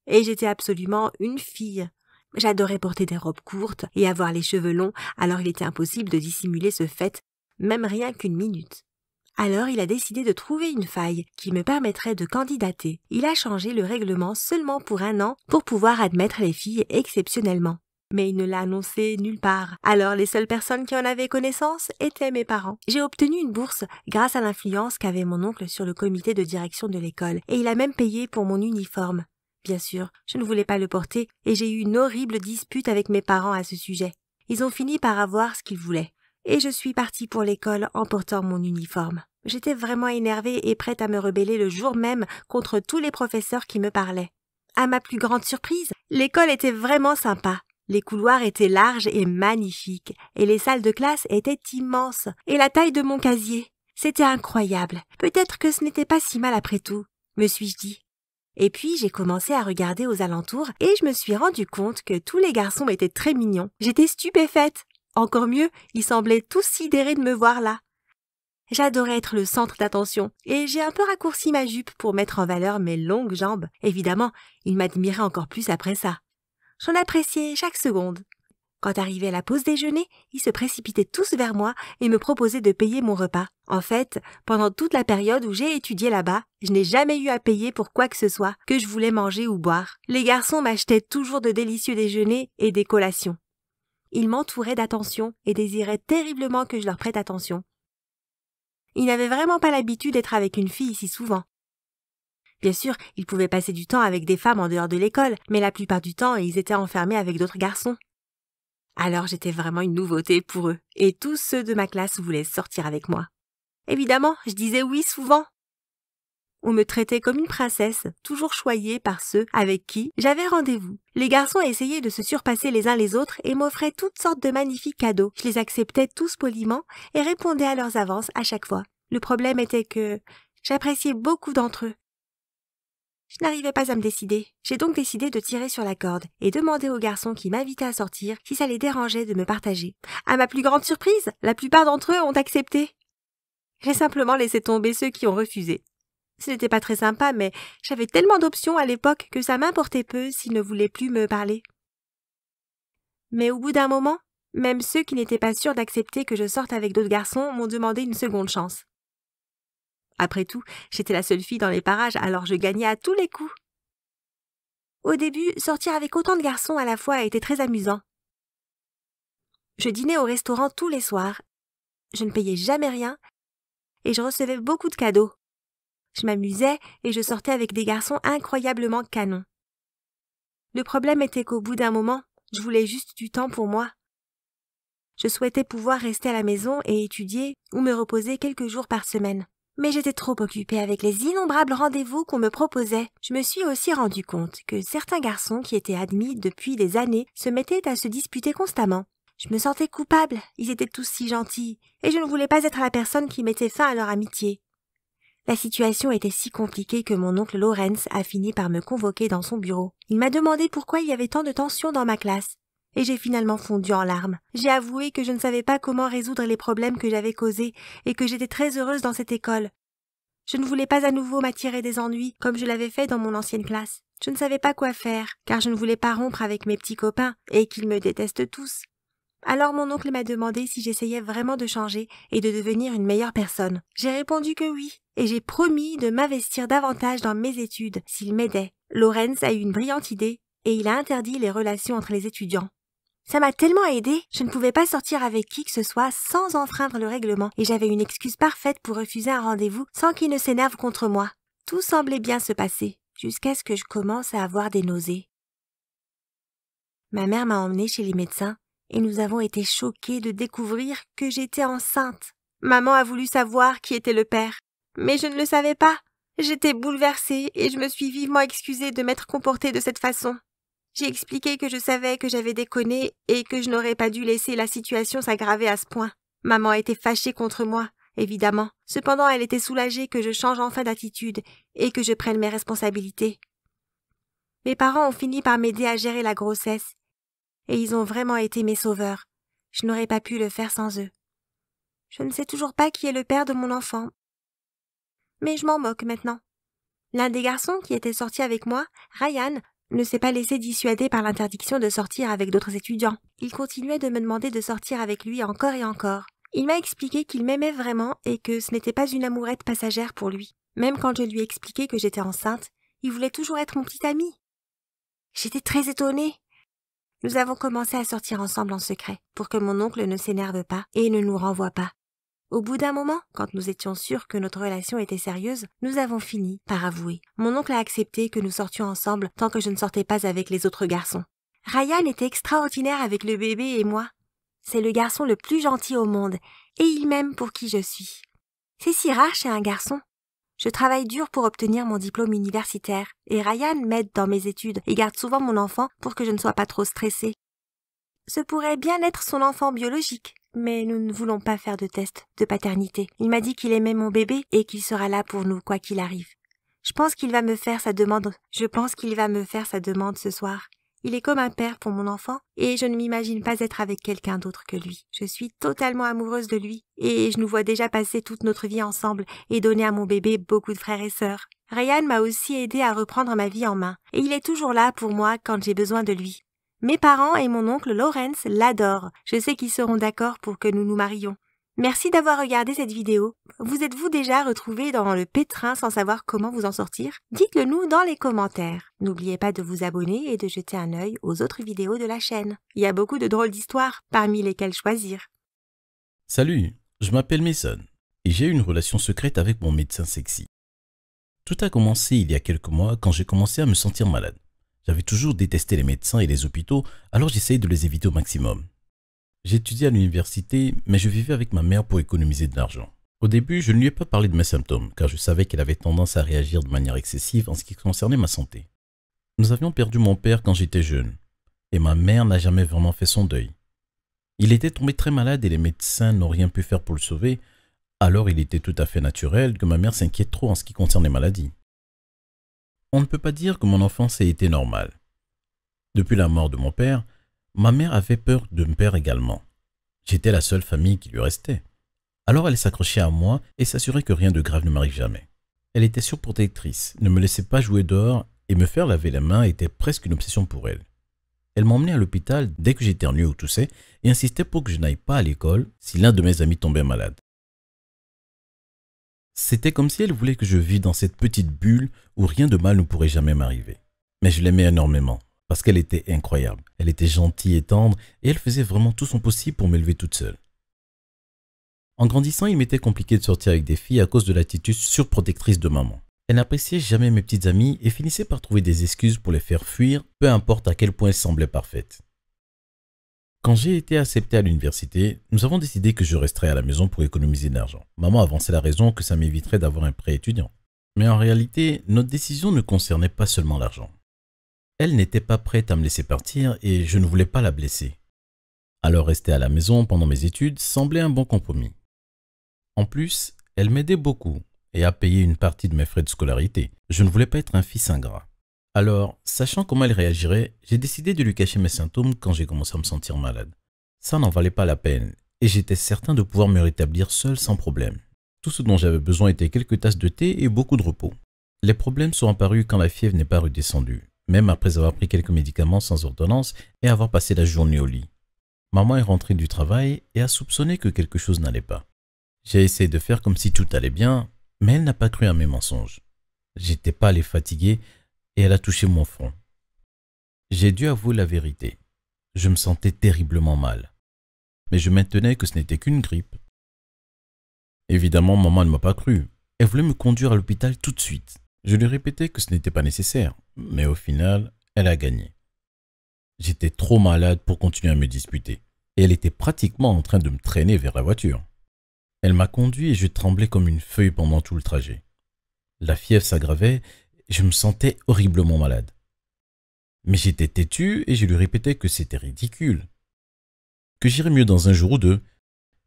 Et j'étais absolument une fille. J'adorais porter des robes courtes et avoir les cheveux longs, alors il était impossible de dissimuler ce fait, même rien qu'une minute. Alors il a décidé de trouver une faille qui me permettrait de candidater. Il a changé le règlement seulement pour 1 an pour pouvoir admettre les filles exceptionnellement. Mais il ne l'a annoncé nulle part. Alors les seules personnes qui en avaient connaissance étaient mes parents. J'ai obtenu une bourse grâce à l'influence qu'avait mon oncle sur le comité de direction de l'école, et il a même payé pour mon uniforme. Bien sûr, je ne voulais pas le porter, et j'ai eu une horrible dispute avec mes parents à ce sujet. Ils ont fini par avoir ce qu'ils voulaient, et je suis partie pour l'école en portant mon uniforme. J'étais vraiment énervée et prête à me rebeller le jour même contre tous les professeurs qui me parlaient. À ma plus grande surprise, l'école était vraiment sympa. Les couloirs étaient larges et magnifiques, et les salles de classe étaient immenses, et la taille de mon casier. C'était incroyable. Peut-être que ce n'était pas si mal après tout, me suis-je dit. Et puis j'ai commencé à regarder aux alentours, et je me suis rendu compte que tous les garçons étaient très mignons. J'étais stupéfaite. Encore mieux, ils semblaient tous sidérés de me voir là. J'adorais être le centre d'attention, et j'ai un peu raccourci ma jupe pour mettre en valeur mes longues jambes. Évidemment, ils m'admiraient encore plus après ça. J'en appréciais chaque seconde. Quand arrivait la pause déjeuner, ils se précipitaient tous vers moi et me proposaient de payer mon repas. En fait, pendant toute la période où j'ai étudié là-bas, je n'ai jamais eu à payer pour quoi que ce soit que je voulais manger ou boire. Les garçons m'achetaient toujours de délicieux déjeuners et des collations. Ils m'entouraient d'attention et désiraient terriblement que je leur prête attention. Ils n'avaient vraiment pas l'habitude d'être avec une fille si souvent. Bien sûr, ils pouvaient passer du temps avec des femmes en dehors de l'école, mais la plupart du temps, ils étaient enfermés avec d'autres garçons. Alors j'étais vraiment une nouveauté pour eux, et tous ceux de ma classe voulaient sortir avec moi. Évidemment, je disais oui souvent. On me traitait comme une princesse, toujours choyée par ceux avec qui j'avais rendez-vous. Les garçons essayaient de se surpasser les uns les autres et m'offraient toutes sortes de magnifiques cadeaux. Je les acceptais tous poliment et répondais à leurs avances à chaque fois. Le problème était que j'appréciais beaucoup d'entre eux. Je n'arrivais pas à me décider. J'ai donc décidé de tirer sur la corde et demander aux garçons qui m'invitaient à sortir si ça les dérangeait de me partager. À ma plus grande surprise, la plupart d'entre eux ont accepté. J'ai simplement laissé tomber ceux qui ont refusé. Ce n'était pas très sympa, mais j'avais tellement d'options à l'époque que ça m'importait peu s'ils ne voulaient plus me parler. Mais au bout d'un moment, même ceux qui n'étaient pas sûrs d'accepter que je sorte avec d'autres garçons m'ont demandé une seconde chance. Après tout, j'étais la seule fille dans les parages, alors je gagnais à tous les coups. Au début, sortir avec autant de garçons à la fois était très amusant. Je dînais au restaurant tous les soirs. Je ne payais jamais rien et je recevais beaucoup de cadeaux. Je m'amusais et je sortais avec des garçons incroyablement canons. Le problème était qu'au bout d'un moment, je voulais juste du temps pour moi. Je souhaitais pouvoir rester à la maison et étudier ou me reposer quelques jours par semaine. Mais j'étais trop occupée avec les innombrables rendez-vous qu'on me proposait. Je me suis aussi rendu compte que certains garçons qui étaient admis depuis des années se mettaient à se disputer constamment. Je me sentais coupable, ils étaient tous si gentils, et je ne voulais pas être la personne qui mettait fin à leur amitié. La situation était si compliquée que mon oncle Lawrence a fini par me convoquer dans son bureau. Il m'a demandé pourquoi il y avait tant de tension dans ma classe. Et j'ai finalement fondu en larmes. J'ai avoué que je ne savais pas comment résoudre les problèmes que j'avais causés et que j'étais très heureuse dans cette école. Je ne voulais pas à nouveau m'attirer des ennuis comme je l'avais fait dans mon ancienne classe. Je ne savais pas quoi faire, car je ne voulais pas rompre avec mes petits copains et qu'ils me détestent tous. Alors mon oncle m'a demandé si j'essayais vraiment de changer et de devenir une meilleure personne. J'ai répondu que oui, et j'ai promis de m'investir davantage dans mes études s'il m'aidait. Lawrence a eu une brillante idée et il a interdit les relations entre les étudiants. Ça m'a tellement aidée, je ne pouvais pas sortir avec qui que ce soit sans enfreindre le règlement et j'avais une excuse parfaite pour refuser un rendez-vous sans qu'il ne s'énerve contre moi. Tout semblait bien se passer, jusqu'à ce que je commence à avoir des nausées. Ma mère m'a emmenée chez les médecins et nous avons été choqués de découvrir que j'étais enceinte. Maman a voulu savoir qui était le père, mais je ne le savais pas. J'étais bouleversée et je me suis vivement excusée de m'être comportée de cette façon. J'ai expliqué que je savais que j'avais déconné et que je n'aurais pas dû laisser la situation s'aggraver à ce point. Maman était fâchée contre moi, évidemment. Cependant, elle était soulagée que je change enfin d'attitude et que je prenne mes responsabilités. Mes parents ont fini par m'aider à gérer la grossesse et ils ont vraiment été mes sauveurs. Je n'aurais pas pu le faire sans eux. Je ne sais toujours pas qui est le père de mon enfant. Mais je m'en moque maintenant. L'un des garçons qui était sorti avec moi, Ryan, ne s'est pas laissé dissuader par l'interdiction de sortir avec d'autres étudiants. Il continuait de me demander de sortir avec lui encore et encore. Il m'a expliqué qu'il m'aimait vraiment et que ce n'était pas une amourette passagère pour lui. Même quand je lui ai expliqué que j'étais enceinte, il voulait toujours être mon petit ami. J'étais très étonnée. Nous avons commencé à sortir ensemble en secret, pour que mon oncle ne s'énerve pas et ne nous renvoie pas. Au bout d'un moment, quand nous étions sûrs que notre relation était sérieuse, nous avons fini par avouer. Mon oncle a accepté que nous sortions ensemble tant que je ne sortais pas avec les autres garçons. Ryan était extraordinaire avec le bébé et moi. C'est le garçon le plus gentil au monde, et il m'aime pour qui je suis. C'est si rare chez un garçon. Je travaille dur pour obtenir mon diplôme universitaire, et Ryan m'aide dans mes études et garde souvent mon enfant pour que je ne sois pas trop stressée. Ce pourrait bien être son enfant biologique, mais nous ne voulons pas faire de test de paternité. Il m'a dit qu'il aimait mon bébé et qu'il sera là pour nous quoi qu'il arrive. Je pense qu'il va me faire sa demande ce soir. Il est comme un père pour mon enfant et je ne m'imagine pas être avec quelqu'un d'autre que lui. Je suis totalement amoureuse de lui et je nous vois déjà passer toute notre vie ensemble et donner à mon bébé beaucoup de frères et sœurs. Ryan m'a aussi aidé à reprendre ma vie en main et il est toujours là pour moi quand j'ai besoin de lui. Mes parents et mon oncle Lawrence l'adorent. Je sais qu'ils seront d'accord pour que nous nous marions. Merci d'avoir regardé cette vidéo. Vous êtes-vous déjà retrouvés dans le pétrin sans savoir comment vous en sortir? Dites-le nous dans les commentaires. N'oubliez pas de vous abonner et de jeter un œil aux autres vidéos de la chaîne. Il y a beaucoup de drôles d'histoires, parmi lesquelles choisir. Salut, je m'appelle Mason et j'ai une relation secrète avec mon médecin sexy. Tout a commencé il y a quelques mois quand j'ai commencé à me sentir malade. J'avais toujours détesté les médecins et les hôpitaux, alors j'essayais de les éviter au maximum. J'étudiais à l'université, mais je vivais avec ma mère pour économiser de l'argent. Au début, je ne lui ai pas parlé de mes symptômes, car je savais qu'elle avait tendance à réagir de manière excessive en ce qui concernait ma santé. Nous avions perdu mon père quand j'étais jeune, et ma mère n'a jamais vraiment fait son deuil. Il était tombé très malade et les médecins n'ont rien pu faire pour le sauver, alors il était tout à fait naturel que ma mère s'inquiète trop en ce qui concerne les maladies. On ne peut pas dire que mon enfance ait été normale. Depuis la mort de mon père, ma mère avait peur de me perdre également. J'étais la seule famille qui lui restait. Alors elle s'accrochait à moi et s'assurait que rien de grave ne m'arrive jamais. Elle était surprotectrice, ne me laissait pas jouer dehors et me faire laver les mains était presque une obsession pour elle. Elle m'emmenait à l'hôpital dès que j'éternuais ou toussais et insistait pour que je n'aille pas à l'école si l'un de mes amis tombait malade. C'était comme si elle voulait que je vive dans cette petite bulle où rien de mal ne pourrait jamais m'arriver. Mais je l'aimais énormément, parce qu'elle était incroyable. Elle était gentille et tendre, et elle faisait vraiment tout son possible pour m'élever toute seule. En grandissant, il m'était compliqué de sortir avec des filles à cause de l'attitude surprotectrice de maman. Elle n'appréciait jamais mes petites amies et finissait par trouver des excuses pour les faire fuir, peu importe à quel point elles semblaient parfaites. Quand j'ai été accepté à l'université, nous avons décidé que je resterais à la maison pour économiser de l'argent. Maman avançait la raison que ça m'éviterait d'avoir un prêt étudiant. Mais en réalité, notre décision ne concernait pas seulement l'argent. Elle n'était pas prête à me laisser partir et je ne voulais pas la blesser. Alors rester à la maison pendant mes études semblait un bon compromis. En plus, elle m'aidait beaucoup et a payé une partie de mes frais de scolarité. Je ne voulais pas être un fils ingrat. Alors, sachant comment elle réagirait, j'ai décidé de lui cacher mes symptômes quand j'ai commencé à me sentir malade. Ça n'en valait pas la peine, et j'étais certain de pouvoir me rétablir seul sans problème. Tout ce dont j'avais besoin était quelques tasses de thé et beaucoup de repos. Les problèmes sont apparus quand la fièvre n'est pas redescendue, même après avoir pris quelques médicaments sans ordonnance et avoir passé la journée au lit. Maman est rentrée du travail et a soupçonné que quelque chose n'allait pas. J'ai essayé de faire comme si tout allait bien, mais elle n'a pas cru à mes mensonges. J'étais pâle et fatigué, et elle a touché mon front. J'ai dû avouer la vérité. Je me sentais terriblement mal. Mais je maintenais que ce n'était qu'une grippe. Évidemment, maman ne m'a pas cru. Elle voulait me conduire à l'hôpital tout de suite. Je lui répétais que ce n'était pas nécessaire, mais au final, elle a gagné. J'étais trop malade pour continuer à me disputer, et elle était pratiquement en train de me traîner vers la voiture. Elle m'a conduit et je tremblais comme une feuille pendant tout le trajet. La fièvre s'aggravait, je me sentais horriblement malade. Mais j'étais têtu et je lui répétais que c'était ridicule, que j'irais mieux dans un jour ou deux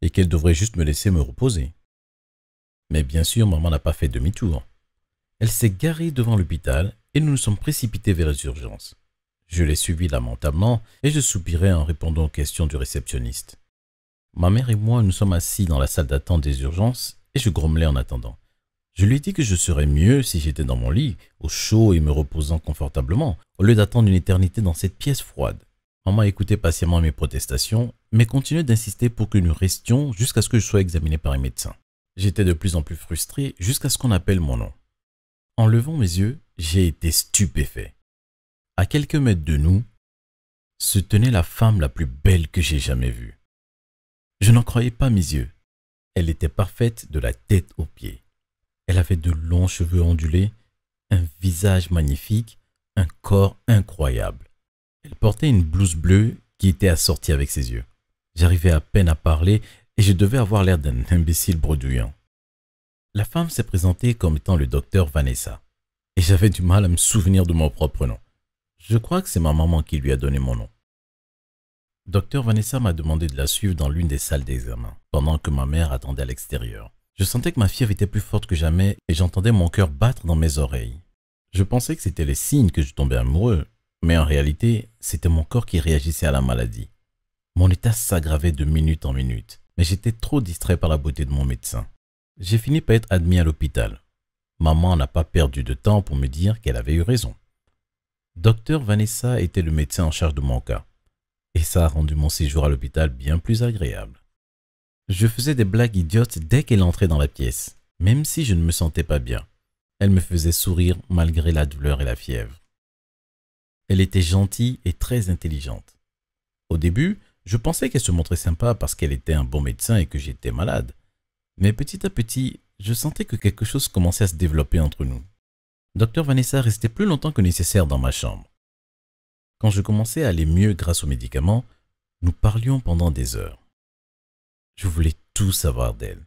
et qu'elle devrait juste me laisser me reposer. Mais bien sûr, maman n'a pas fait demi-tour. Elle s'est garée devant l'hôpital et nous nous sommes précipités vers les urgences. Je l'ai suivie lamentablement et je soupirais en répondant aux questions du réceptionniste. Ma mère et moi nous sommes assis dans la salle d'attente des urgences et je grommelais en attendant. Je lui ai dit que je serais mieux si j'étais dans mon lit, au chaud et me reposant confortablement, au lieu d'attendre une éternité dans cette pièce froide. Maman écoutait patiemment mes protestations, mais continuait d'insister pour que nous restions jusqu'à ce que je sois examiné par un médecin. J'étais de plus en plus frustré jusqu'à ce qu'on appelle mon nom. En levant mes yeux, j'ai été stupéfait. À quelques mètres de nous, se tenait la femme la plus belle que j'ai jamais vue. Je n'en croyais pas mes yeux. Elle était parfaite de la tête aux pieds. Elle avait de longs cheveux ondulés, un visage magnifique, un corps incroyable. Elle portait une blouse bleue qui était assortie avec ses yeux. J'arrivais à peine à parler et je devais avoir l'air d'un imbécile bredouillant. La femme s'est présentée comme étant le docteur Vanessa et j'avais du mal à me souvenir de mon propre nom. Je crois que c'est ma maman qui lui a donné mon nom. Docteur Vanessa m'a demandé de la suivre dans l'une des salles d'examen pendant que ma mère attendait à l'extérieur. Je sentais que ma fièvre était plus forte que jamais et j'entendais mon cœur battre dans mes oreilles. Je pensais que c'était les signes que je tombais amoureux, mais en réalité, c'était mon corps qui réagissait à la maladie. Mon état s'aggravait de minute en minute, mais j'étais trop distrait par la beauté de mon médecin. J'ai fini par être admis à l'hôpital. Maman n'a pas perdu de temps pour me dire qu'elle avait eu raison. Docteur Vanessa était le médecin en charge de mon cas, et ça a rendu mon séjour à l'hôpital bien plus agréable. Je faisais des blagues idiotes dès qu'elle entrait dans la pièce, même si je ne me sentais pas bien. Elle me faisait sourire malgré la douleur et la fièvre. Elle était gentille et très intelligente. Au début, je pensais qu'elle se montrait sympa parce qu'elle était un bon médecin et que j'étais malade. Mais petit à petit, je sentais que quelque chose commençait à se développer entre nous. Docteur Vanessa restait plus longtemps que nécessaire dans ma chambre. Quand je commençais à aller mieux grâce aux médicaments, nous parlions pendant des heures. Je voulais tout savoir d'elle.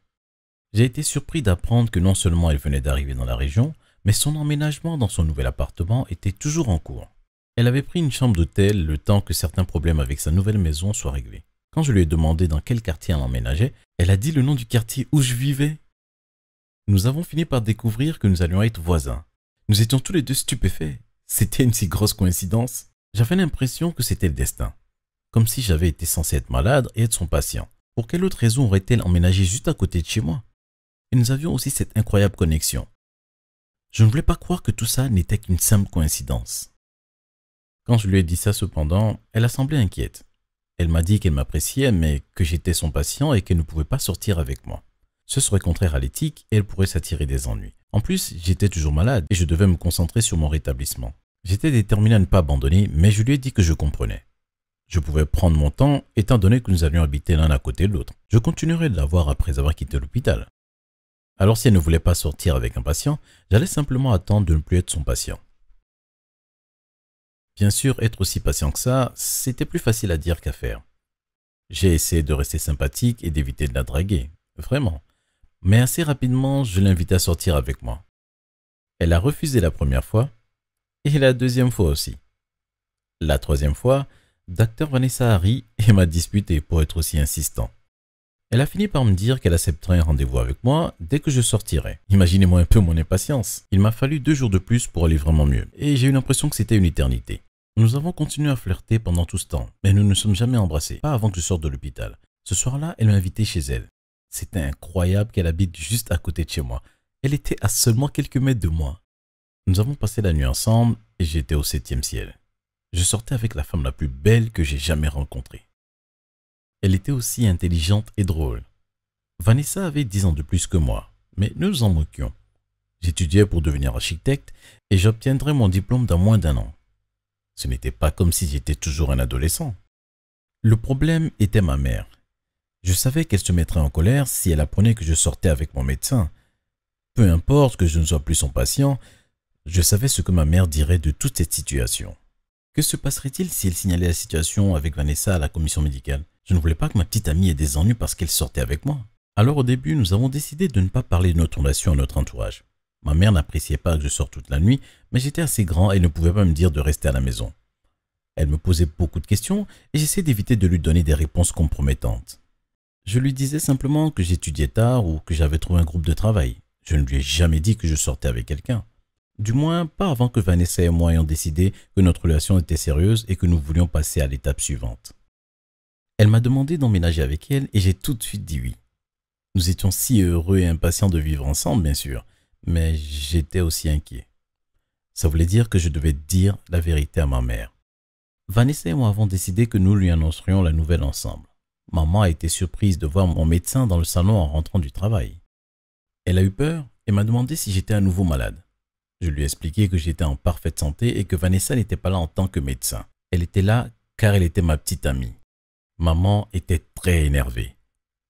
J'ai été surpris d'apprendre que non seulement elle venait d'arriver dans la région, mais son emménagement dans son nouvel appartement était toujours en cours. Elle avait pris une chambre d'hôtel le temps que certains problèmes avec sa nouvelle maison soient réglés. Quand je lui ai demandé dans quel quartier elle emménageait, elle a dit le nom du quartier où je vivais. Nous avons fini par découvrir que nous allions être voisins. Nous étions tous les deux stupéfaits. C'était une si grosse coïncidence. J'avais l'impression que c'était le destin. Comme si j'avais été censé être malade et être son patient. Pour quelle autre raison aurait-elle emménagé juste à côté de chez moi? Et nous avions aussi cette incroyable connexion. Je ne voulais pas croire que tout ça n'était qu'une simple coïncidence. Quand je lui ai dit ça cependant, elle a semblé inquiète. Elle m'a dit qu'elle m'appréciait mais que j'étais son patient et qu'elle ne pouvait pas sortir avec moi. Ce serait contraire à l'éthique et elle pourrait s'attirer des ennuis. En plus, j'étais toujours malade et je devais me concentrer sur mon rétablissement. J'étais déterminé à ne pas abandonner, mais je lui ai dit que je comprenais. Je pouvais prendre mon temps étant donné que nous allions habiter l'un à côté de l'autre. Je continuerais de la voir après avoir quitté l'hôpital. Alors si elle ne voulait pas sortir avec un patient, j'allais simplement attendre de ne plus être son patient. Bien sûr, être aussi patient que ça, c'était plus facile à dire qu'à faire. J'ai essayé de rester sympathique et d'éviter de la draguer, vraiment. Mais assez rapidement, je l'invitais à sortir avec moi. Elle a refusé la première fois et la deuxième fois aussi. La troisième fois, Dr Vanessa a ri et m'a disputé pour être aussi insistant. Elle a fini par me dire qu'elle accepterait un rendez-vous avec moi dès que je sortirais. Imaginez-moi un peu mon impatience. Il m'a fallu 2 jours de plus pour aller vraiment mieux et j'ai eu l'impression que c'était une éternité. Nous avons continué à flirter pendant tout ce temps, mais nous ne nous sommes jamais embrassés, pas avant que je sorte de l'hôpital. Ce soir-là, elle m'a invité chez elle. C'était incroyable qu'elle habite juste à côté de chez moi. Elle était à seulement quelques mètres de moi. Nous avons passé la nuit ensemble et j'étais au 7e ciel. Je sortais avec la femme la plus belle que j'ai jamais rencontrée. Elle était aussi intelligente et drôle. Vanessa avait 10 ans de plus que moi, mais nous nous en moquions. J'étudiais pour devenir architecte et j'obtiendrais mon diplôme dans moins d'1 an. Ce n'était pas comme si j'étais toujours un adolescent. Le problème était ma mère. Je savais qu'elle se mettrait en colère si elle apprenait que je sortais avec mon médecin. Peu importe que je ne sois plus son patient, je savais ce que ma mère dirait de toute cette situation. Que se passerait-il si elle signalait la situation avec Vanessa à la commission médicale? Je ne voulais pas que ma petite amie ait des ennuis parce qu'elle sortait avec moi. Alors au début, nous avons décidé de ne pas parler de notre relation à notre entourage. Ma mère n'appréciait pas que je sorte toute la nuit, mais j'étais assez grand et elle ne pouvait pas me dire de rester à la maison. Elle me posait beaucoup de questions et j'essayais d'éviter de lui donner des réponses compromettantes. Je lui disais simplement que j'étudiais tard ou que j'avais trouvé un groupe de travail. Je ne lui ai jamais dit que je sortais avec quelqu'un. Du moins, pas avant que Vanessa et moi ayons décidé que notre relation était sérieuse et que nous voulions passer à l'étape suivante. Elle m'a demandé d'emménager avec elle et j'ai tout de suite dit oui. Nous étions si heureux et impatients de vivre ensemble, bien sûr, mais j'étais aussi inquiet. Ça voulait dire que je devais dire la vérité à ma mère. Vanessa et moi avons décidé que nous lui annoncerions la nouvelle ensemble. Maman a été surprise de voir mon médecin dans le salon en rentrant du travail. Elle a eu peur et m'a demandé si j'étais à nouveau malade. Je lui ai expliqué que j'étais en parfaite santé et que Vanessa n'était pas là en tant que médecin. Elle était là car elle était ma petite amie. Maman était très énervée.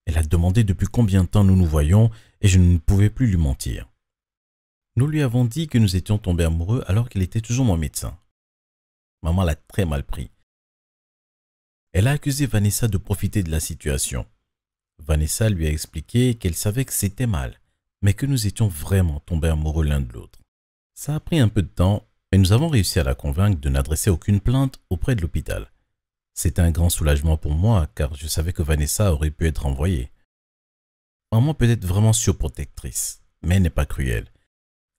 Elle a demandé depuis combien de temps nous nous voyions et je ne pouvais plus lui mentir. Nous lui avons dit que nous étions tombés amoureux alors qu'il était toujours mon médecin. Maman l'a très mal pris. Elle a accusé Vanessa de profiter de la situation. Vanessa lui a expliqué qu'elle savait que c'était mal, mais que nous étions vraiment tombés amoureux l'un de l'autre. Ça a pris un peu de temps, mais nous avons réussi à la convaincre de n'adresser aucune plainte auprès de l'hôpital. C'était un grand soulagement pour moi, car je savais que Vanessa aurait pu être envoyée. Maman peut être vraiment surprotectrice, mais elle n'est pas cruelle.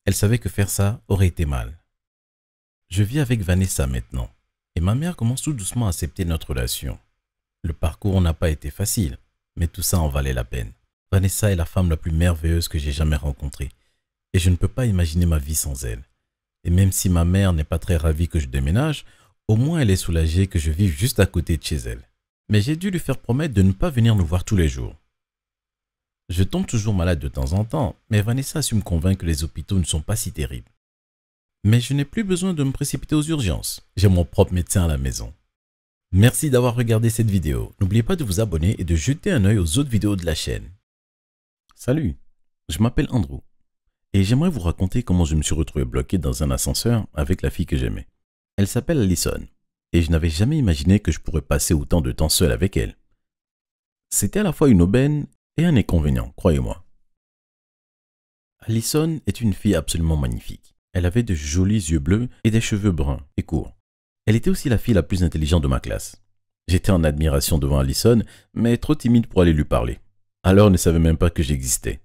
Elle savait que faire ça aurait été mal. Je vis avec Vanessa maintenant, et ma mère commence tout doucement à accepter notre relation. Le parcours n'a pas été facile, mais tout ça en valait la peine. Vanessa est la femme la plus merveilleuse que j'ai jamais rencontrée, et je ne peux pas imaginer ma vie sans elle. Et même si ma mère n'est pas très ravie que je déménage, au moins elle est soulagée que je vive juste à côté de chez elle. Mais j'ai dû lui faire promettre de ne pas venir nous voir tous les jours. Je tombe toujours malade de temps en temps, mais Vanessa a su me convaincre que les hôpitaux ne sont pas si terribles. Mais je n'ai plus besoin de me précipiter aux urgences. J'ai mon propre médecin à la maison. Merci d'avoir regardé cette vidéo. N'oubliez pas de vous abonner et de jeter un œil aux autres vidéos de la chaîne. Salut, je m'appelle Andrew. et j'aimerais vous raconter comment je me suis retrouvé bloqué dans un ascenseur avec la fille que j'aimais. Elle s'appelle Alison, et je n'avais jamais imaginé que je pourrais passer autant de temps seul avec elle. C'était à la fois une aubaine et un inconvénient, croyez-moi. Alison est une fille absolument magnifique. Elle avait de jolis yeux bleus et des cheveux bruns et courts. Elle était aussi la fille la plus intelligente de ma classe. J'étais en admiration devant Alison, mais trop timide pour aller lui parler. Alors elle ne savait même pas que j'existais.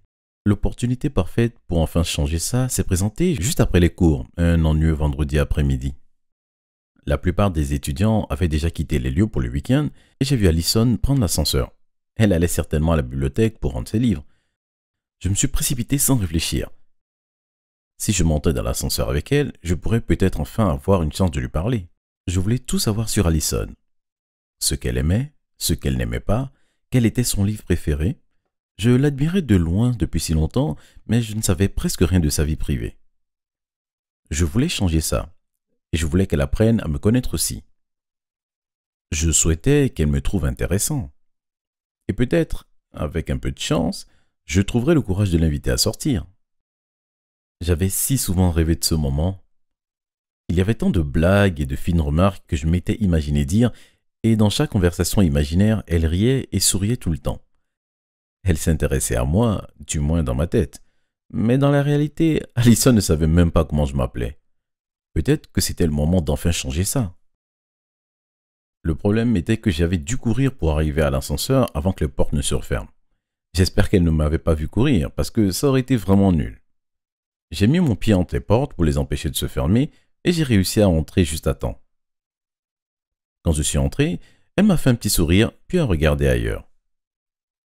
L'opportunité parfaite pour enfin changer ça s'est présentée juste après les cours, un ennuyeux vendredi après-midi. La plupart des étudiants avaient déjà quitté les lieux pour le week-end et j'ai vu Alison prendre l'ascenseur. Elle allait certainement à la bibliothèque pour rendre ses livres. Je me suis précipité sans réfléchir. Si je montais dans l'ascenseur avec elle, je pourrais peut-être enfin avoir une chance de lui parler. Je voulais tout savoir sur Alison. Ce qu'elle aimait, ce qu'elle n'aimait pas, quel était son livre préféré. Je l'admirais de loin depuis si longtemps, mais je ne savais presque rien de sa vie privée. Je voulais changer ça, et je voulais qu'elle apprenne à me connaître aussi. Je souhaitais qu'elle me trouve intéressant. Et peut-être, avec un peu de chance, je trouverais le courage de l'inviter à sortir. J'avais si souvent rêvé de ce moment. Il y avait tant de blagues et de fines remarques que je m'étais imaginé dire, et dans chaque conversation imaginaire, elle riait et souriait tout le temps. Elle s'intéressait à moi, du moins dans ma tête. Mais dans la réalité, Alison ne savait même pas comment je m'appelais. Peut-être que c'était le moment d'enfin changer ça. Le problème était que j'avais dû courir pour arriver à l'ascenseur avant que les portes ne se referment. J'espère qu'elle ne m'avait pas vu courir, parce que ça aurait été vraiment nul. J'ai mis mon pied entre les portes pour les empêcher de se fermer, et j'ai réussi à entrer juste à temps. Quand je suis entré, elle m'a fait un petit sourire, puis a regardé ailleurs.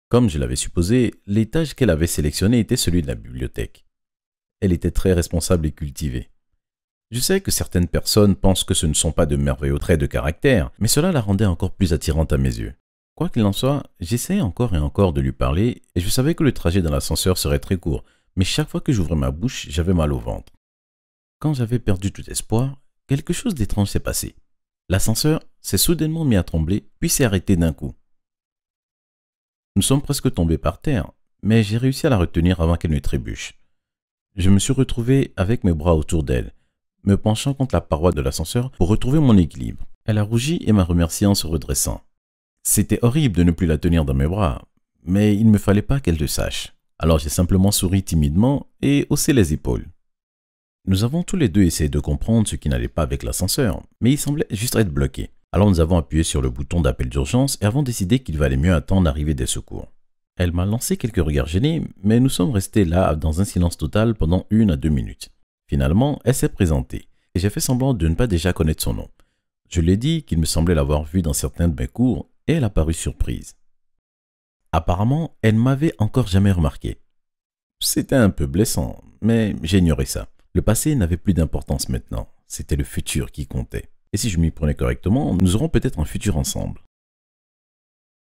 Comme je l'avais supposé, l'étage qu'elle avait sélectionné était celui de la bibliothèque. Elle était très responsable et cultivée. Je sais que certaines personnes pensent que ce ne sont pas de merveilleux traits de caractère, mais cela la rendait encore plus attirante à mes yeux. Quoi qu'il en soit, j'essayais encore et encore de lui parler, et je savais que le trajet dans l'ascenseur serait très court, mais chaque fois que j'ouvrais ma bouche, j'avais mal au ventre. Quand j'avais perdu tout espoir, quelque chose d'étrange s'est passé. L'ascenseur s'est soudainement mis à trembler, puis s'est arrêté d'un coup. Nous sommes presque tombés par terre, mais j'ai réussi à la retenir avant qu'elle ne trébuche. Je me suis retrouvé avec mes bras autour d'elle, me penchant contre la paroi de l'ascenseur pour retrouver mon équilibre. Elle a rougi et m'a remercié en se redressant. C'était horrible de ne plus la tenir dans mes bras, mais il ne me fallait pas qu'elle le sache. Alors j'ai simplement souri timidement et haussé les épaules. Nous avons tous les deux essayé de comprendre ce qui n'allait pas avec l'ascenseur, mais il semblait juste être bloqué. Alors nous avons appuyé sur le bouton d'appel d'urgence et avons décidé qu'il valait mieux attendre l'arrivée des secours. Elle m'a lancé quelques regards gênés, mais nous sommes restés là dans un silence total pendant 1 à 2 minutes. Finalement, elle s'est présentée, et j'ai fait semblant de ne pas déjà connaître son nom. Je lui ai dit qu'il me semblait l'avoir vue dans certains de mes cours, et elle a paru surprise. Apparemment, elle ne m'avait encore jamais remarqué. C'était un peu blessant, mais j'ignorais ça. Le passé n'avait plus d'importance maintenant, c'était le futur qui comptait. Et si je m'y prenais correctement, nous aurons peut-être un futur ensemble.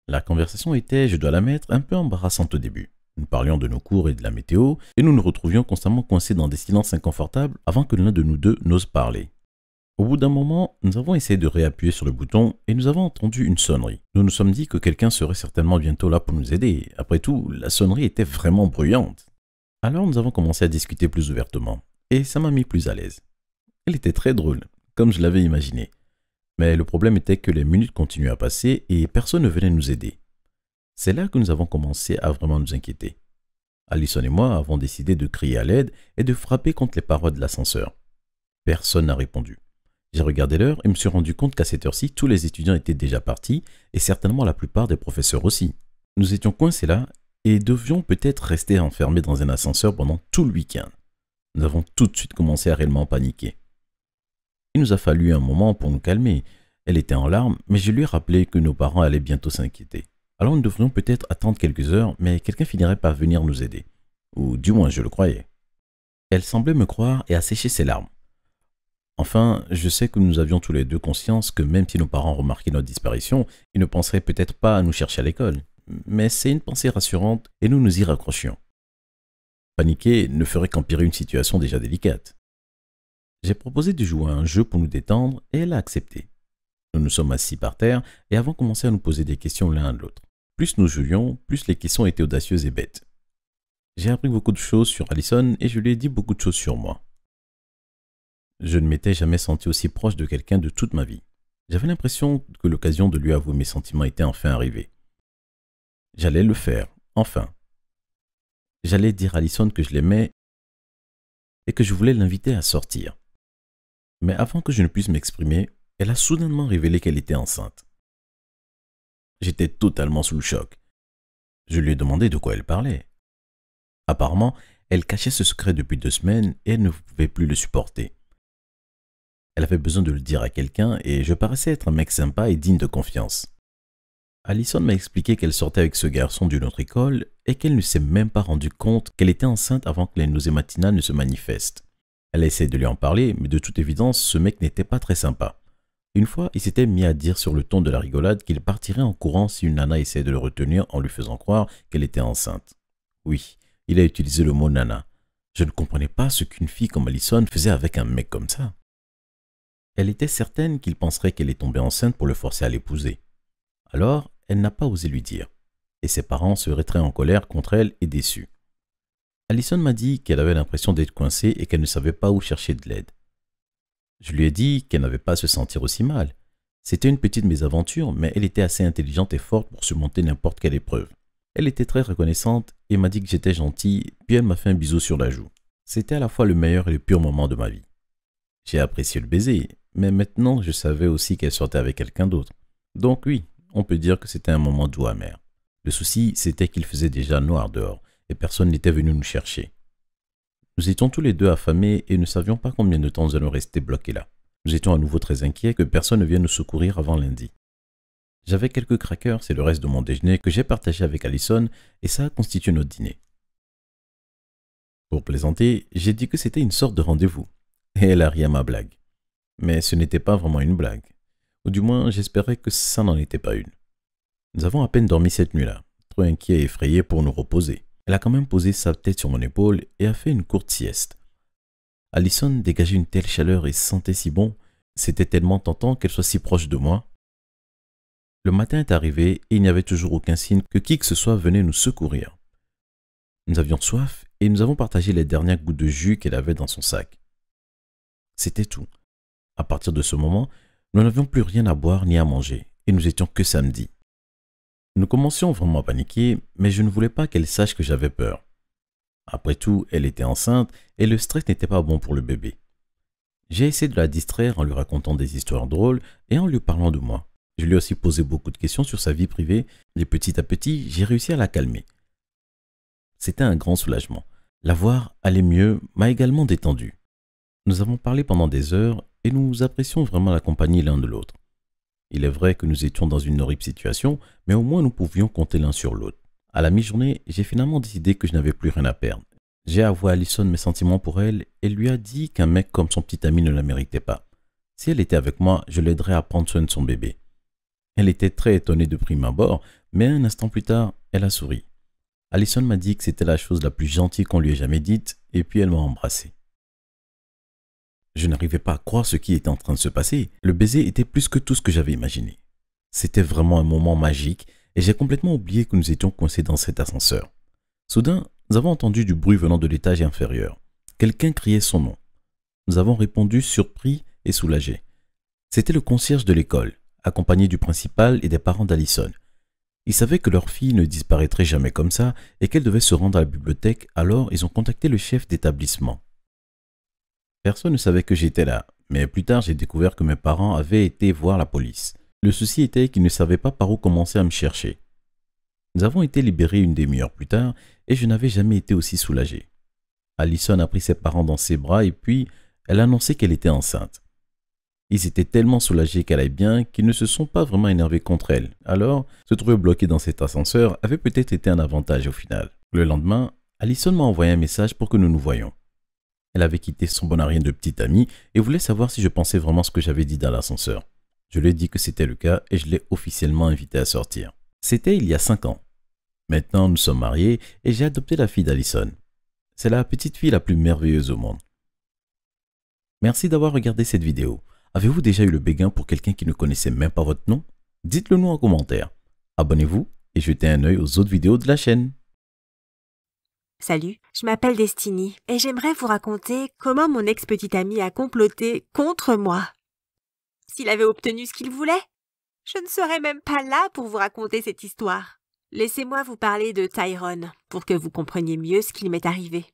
La conversation était, je dois l'admettre, un peu embarrassante au début. Nous parlions de nos cours et de la météo, et nous nous retrouvions constamment coincés dans des silences inconfortables avant que l'un de nous deux n'ose parler. Au bout d'un moment, nous avons essayé de réappuyer sur le bouton et nous avons entendu une sonnerie. Nous nous sommes dit que quelqu'un serait certainement bientôt là pour nous aider. Après tout, la sonnerie était vraiment bruyante. Alors nous avons commencé à discuter plus ouvertement, et ça m'a mis plus à l'aise. Elle était très drôle, comme je l'avais imaginé. Mais le problème était que les minutes continuaient à passer et personne ne venait nous aider. C'est là que nous avons commencé à vraiment nous inquiéter. Alison et moi avons décidé de crier à l'aide et de frapper contre les parois de l'ascenseur. Personne n'a répondu. J'ai regardé l'heure et me suis rendu compte qu'à cette heure-ci, tous les étudiants étaient déjà partis et certainement la plupart des professeurs aussi. Nous étions coincés là et devions peut-être rester enfermés dans un ascenseur pendant tout le week-end. Nous avons tout de suite commencé à réellement paniquer. Il nous a fallu un moment pour nous calmer. Elle était en larmes, mais je lui ai rappelé que nos parents allaient bientôt s'inquiéter. Alors nous devrions peut-être attendre quelques heures, mais quelqu'un finirait par venir nous aider. Ou du moins je le croyais. Elle semblait me croire et a séché ses larmes. Enfin, je sais que nous avions tous les deux conscience que même si nos parents remarquaient notre disparition, ils ne penseraient peut-être pas à nous chercher à l'école. Mais c'est une pensée rassurante et nous nous y raccrochions. Paniquer ne ferait qu'empirer une situation déjà délicate. J'ai proposé de jouer à un jeu pour nous détendre et elle a accepté. Nous nous sommes assis par terre et avons commencé à nous poser des questions l'un à l'autre. Plus nous jouions, plus les questions étaient audacieuses et bêtes. J'ai appris beaucoup de choses sur Allison et je lui ai dit beaucoup de choses sur moi. Je ne m'étais jamais senti aussi proche de quelqu'un de toute ma vie. J'avais l'impression que l'occasion de lui avouer mes sentiments était enfin arrivée. J'allais le faire, enfin. J'allais dire à Allison que je l'aimais et que je voulais l'inviter à sortir. Mais avant que je ne puisse m'exprimer, elle a soudainement révélé qu'elle était enceinte. J'étais totalement sous le choc. Je lui ai demandé de quoi elle parlait. Apparemment, elle cachait ce secret depuis 2 semaines et elle ne pouvait plus le supporter. Elle avait besoin de le dire à quelqu'un et je paraissais être un mec sympa et digne de confiance. Allison m'a expliqué qu'elle sortait avec ce garçon d'une autre école et qu'elle ne s'est même pas rendue compte qu'elle était enceinte avant que les nausées matinales ne se manifestent. Elle a essayé de lui en parler, mais de toute évidence, ce mec n'était pas très sympa. Une fois, il s'était mis à dire sur le ton de la rigolade qu'il partirait en courant si une nana essayait de le retenir en lui faisant croire qu'elle était enceinte. Oui, il a utilisé le mot nana. Je ne comprenais pas ce qu'une fille comme Allison faisait avec un mec comme ça. Elle était certaine qu'il penserait qu'elle est tombée enceinte pour le forcer à l'épouser. Alors, elle n'a pas osé lui dire, et ses parents seraient très en colère contre elle et déçus. Allison m'a dit qu'elle avait l'impression d'être coincée et qu'elle ne savait pas où chercher de l'aide. Je lui ai dit qu'elle n'avait pas à se sentir aussi mal. C'était une petite mésaventure, mais elle était assez intelligente et forte pour surmonter n'importe quelle épreuve. Elle était très reconnaissante et m'a dit que j'étais gentil, puis elle m'a fait un bisou sur la joue. C'était à la fois le meilleur et le pire moment de ma vie. J'ai apprécié le baiser, mais maintenant je savais aussi qu'elle sortait avec quelqu'un d'autre. Donc oui, on peut dire que c'était un moment doux amer. Le souci, c'était qu'il faisait déjà noir dehors et personne n'était venu nous chercher. Nous étions tous les deux affamés et ne savions pas combien de temps nous allons rester bloqués là. Nous étions à nouveau très inquiets que personne ne vienne nous secourir avant lundi. J'avais quelques crackers, c'est le reste de mon déjeuner que j'ai partagé avec Allison et ça a constitué notre dîner. Pour plaisanter, j'ai dit que c'était une sorte de rendez-vous et elle a ri à ma blague. Mais ce n'était pas vraiment une blague. Ou du moins, j'espérais que ça n'en était pas une. Nous avons à peine dormi cette nuit-là, trop inquiets et effrayés pour nous reposer. Elle a quand même posé sa tête sur mon épaule et a fait une courte sieste. Allison dégageait une telle chaleur et sentait si bon, c'était tellement tentant qu'elle soit si proche de moi. Le matin est arrivé et il n'y avait toujours aucun signe que qui que ce soit venait nous secourir. Nous avions soif et nous avons partagé les dernières gouttes de jus qu'elle avait dans son sac. C'était tout. À partir de ce moment, nous n'avions plus rien à boire ni à manger et nous étions que samedi. Nous commencions vraiment à paniquer, mais je ne voulais pas qu'elle sache que j'avais peur. Après tout, elle était enceinte et le stress n'était pas bon pour le bébé. J'ai essayé de la distraire en lui racontant des histoires drôles et en lui parlant de moi. Je lui ai aussi posé beaucoup de questions sur sa vie privée et petit à petit, j'ai réussi à la calmer. C'était un grand soulagement. La voir aller mieux m'a également détendu. Nous avons parlé pendant des heures et nous apprécions vraiment la compagnie l'un de l'autre. Il est vrai que nous étions dans une horrible situation, mais au moins nous pouvions compter l'un sur l'autre. À la mi-journée, j'ai finalement décidé que je n'avais plus rien à perdre. J'ai avoué à Allison mes sentiments pour elle et lui a dit qu'un mec comme son petit ami ne la méritait pas. Si elle était avec moi, je l'aiderais à prendre soin de son bébé. Elle était très étonnée de prime abord, mais un instant plus tard, elle a souri. Allison m'a dit que c'était la chose la plus gentille qu'on lui ait jamais dite, et puis elle m'a embrassé. Je n'arrivais pas à croire ce qui était en train de se passer. Le baiser était plus que tout ce que j'avais imaginé. C'était vraiment un moment magique, et j'ai complètement oublié que nous étions coincés dans cet ascenseur. Soudain, nous avons entendu du bruit venant de l'étage inférieur. Quelqu'un criait son nom. Nous avons répondu surpris et soulagés. C'était le concierge de l'école, accompagné du principal et des parents d'Allison. Ils savaient que leur fille ne disparaîtrait jamais comme ça et qu'elle devait se rendre à la bibliothèque, alors ils ont contacté le chef d'établissement. Personne ne savait que j'étais là, mais plus tard j'ai découvert que mes parents avaient été voir la police. Le souci était qu'ils ne savaient pas par où commencer à me chercher. Nous avons été libérés une demi-heure plus tard et je n'avais jamais été aussi soulagé. Allison a pris ses parents dans ses bras et puis elle a annoncé qu'elle était enceinte. Ils étaient tellement soulagés qu'elle aille bien qu'ils ne se sont pas vraiment énervés contre elle. Alors, se trouver bloqué dans cet ascenseur avait peut-être été un avantage au final. Le lendemain, Allison m'a envoyé un message pour que nous nous voyions. Elle avait quitté son bonarien de petite amie et voulait savoir si je pensais vraiment ce que j'avais dit dans l'ascenseur. Je lui ai dit que c'était le cas et je l'ai officiellement invitée à sortir. C'était il y a 5 ans. Maintenant, nous sommes mariés et j'ai adopté la fille d'Allison. C'est la petite fille la plus merveilleuse au monde. Merci d'avoir regardé cette vidéo. Avez-vous déjà eu le béguin pour quelqu'un qui ne connaissait même pas votre nom? Dites-le nous en commentaire. Abonnez-vous et jetez un œil aux autres vidéos de la chaîne. Salut, je m'appelle Destiny et j'aimerais vous raconter comment mon ex-petit ami a comploté contre moi. S'il avait obtenu ce qu'il voulait, je ne serais même pas là pour vous raconter cette histoire. Laissez-moi vous parler de Tyrone pour que vous compreniez mieux ce qu'il m'est arrivé.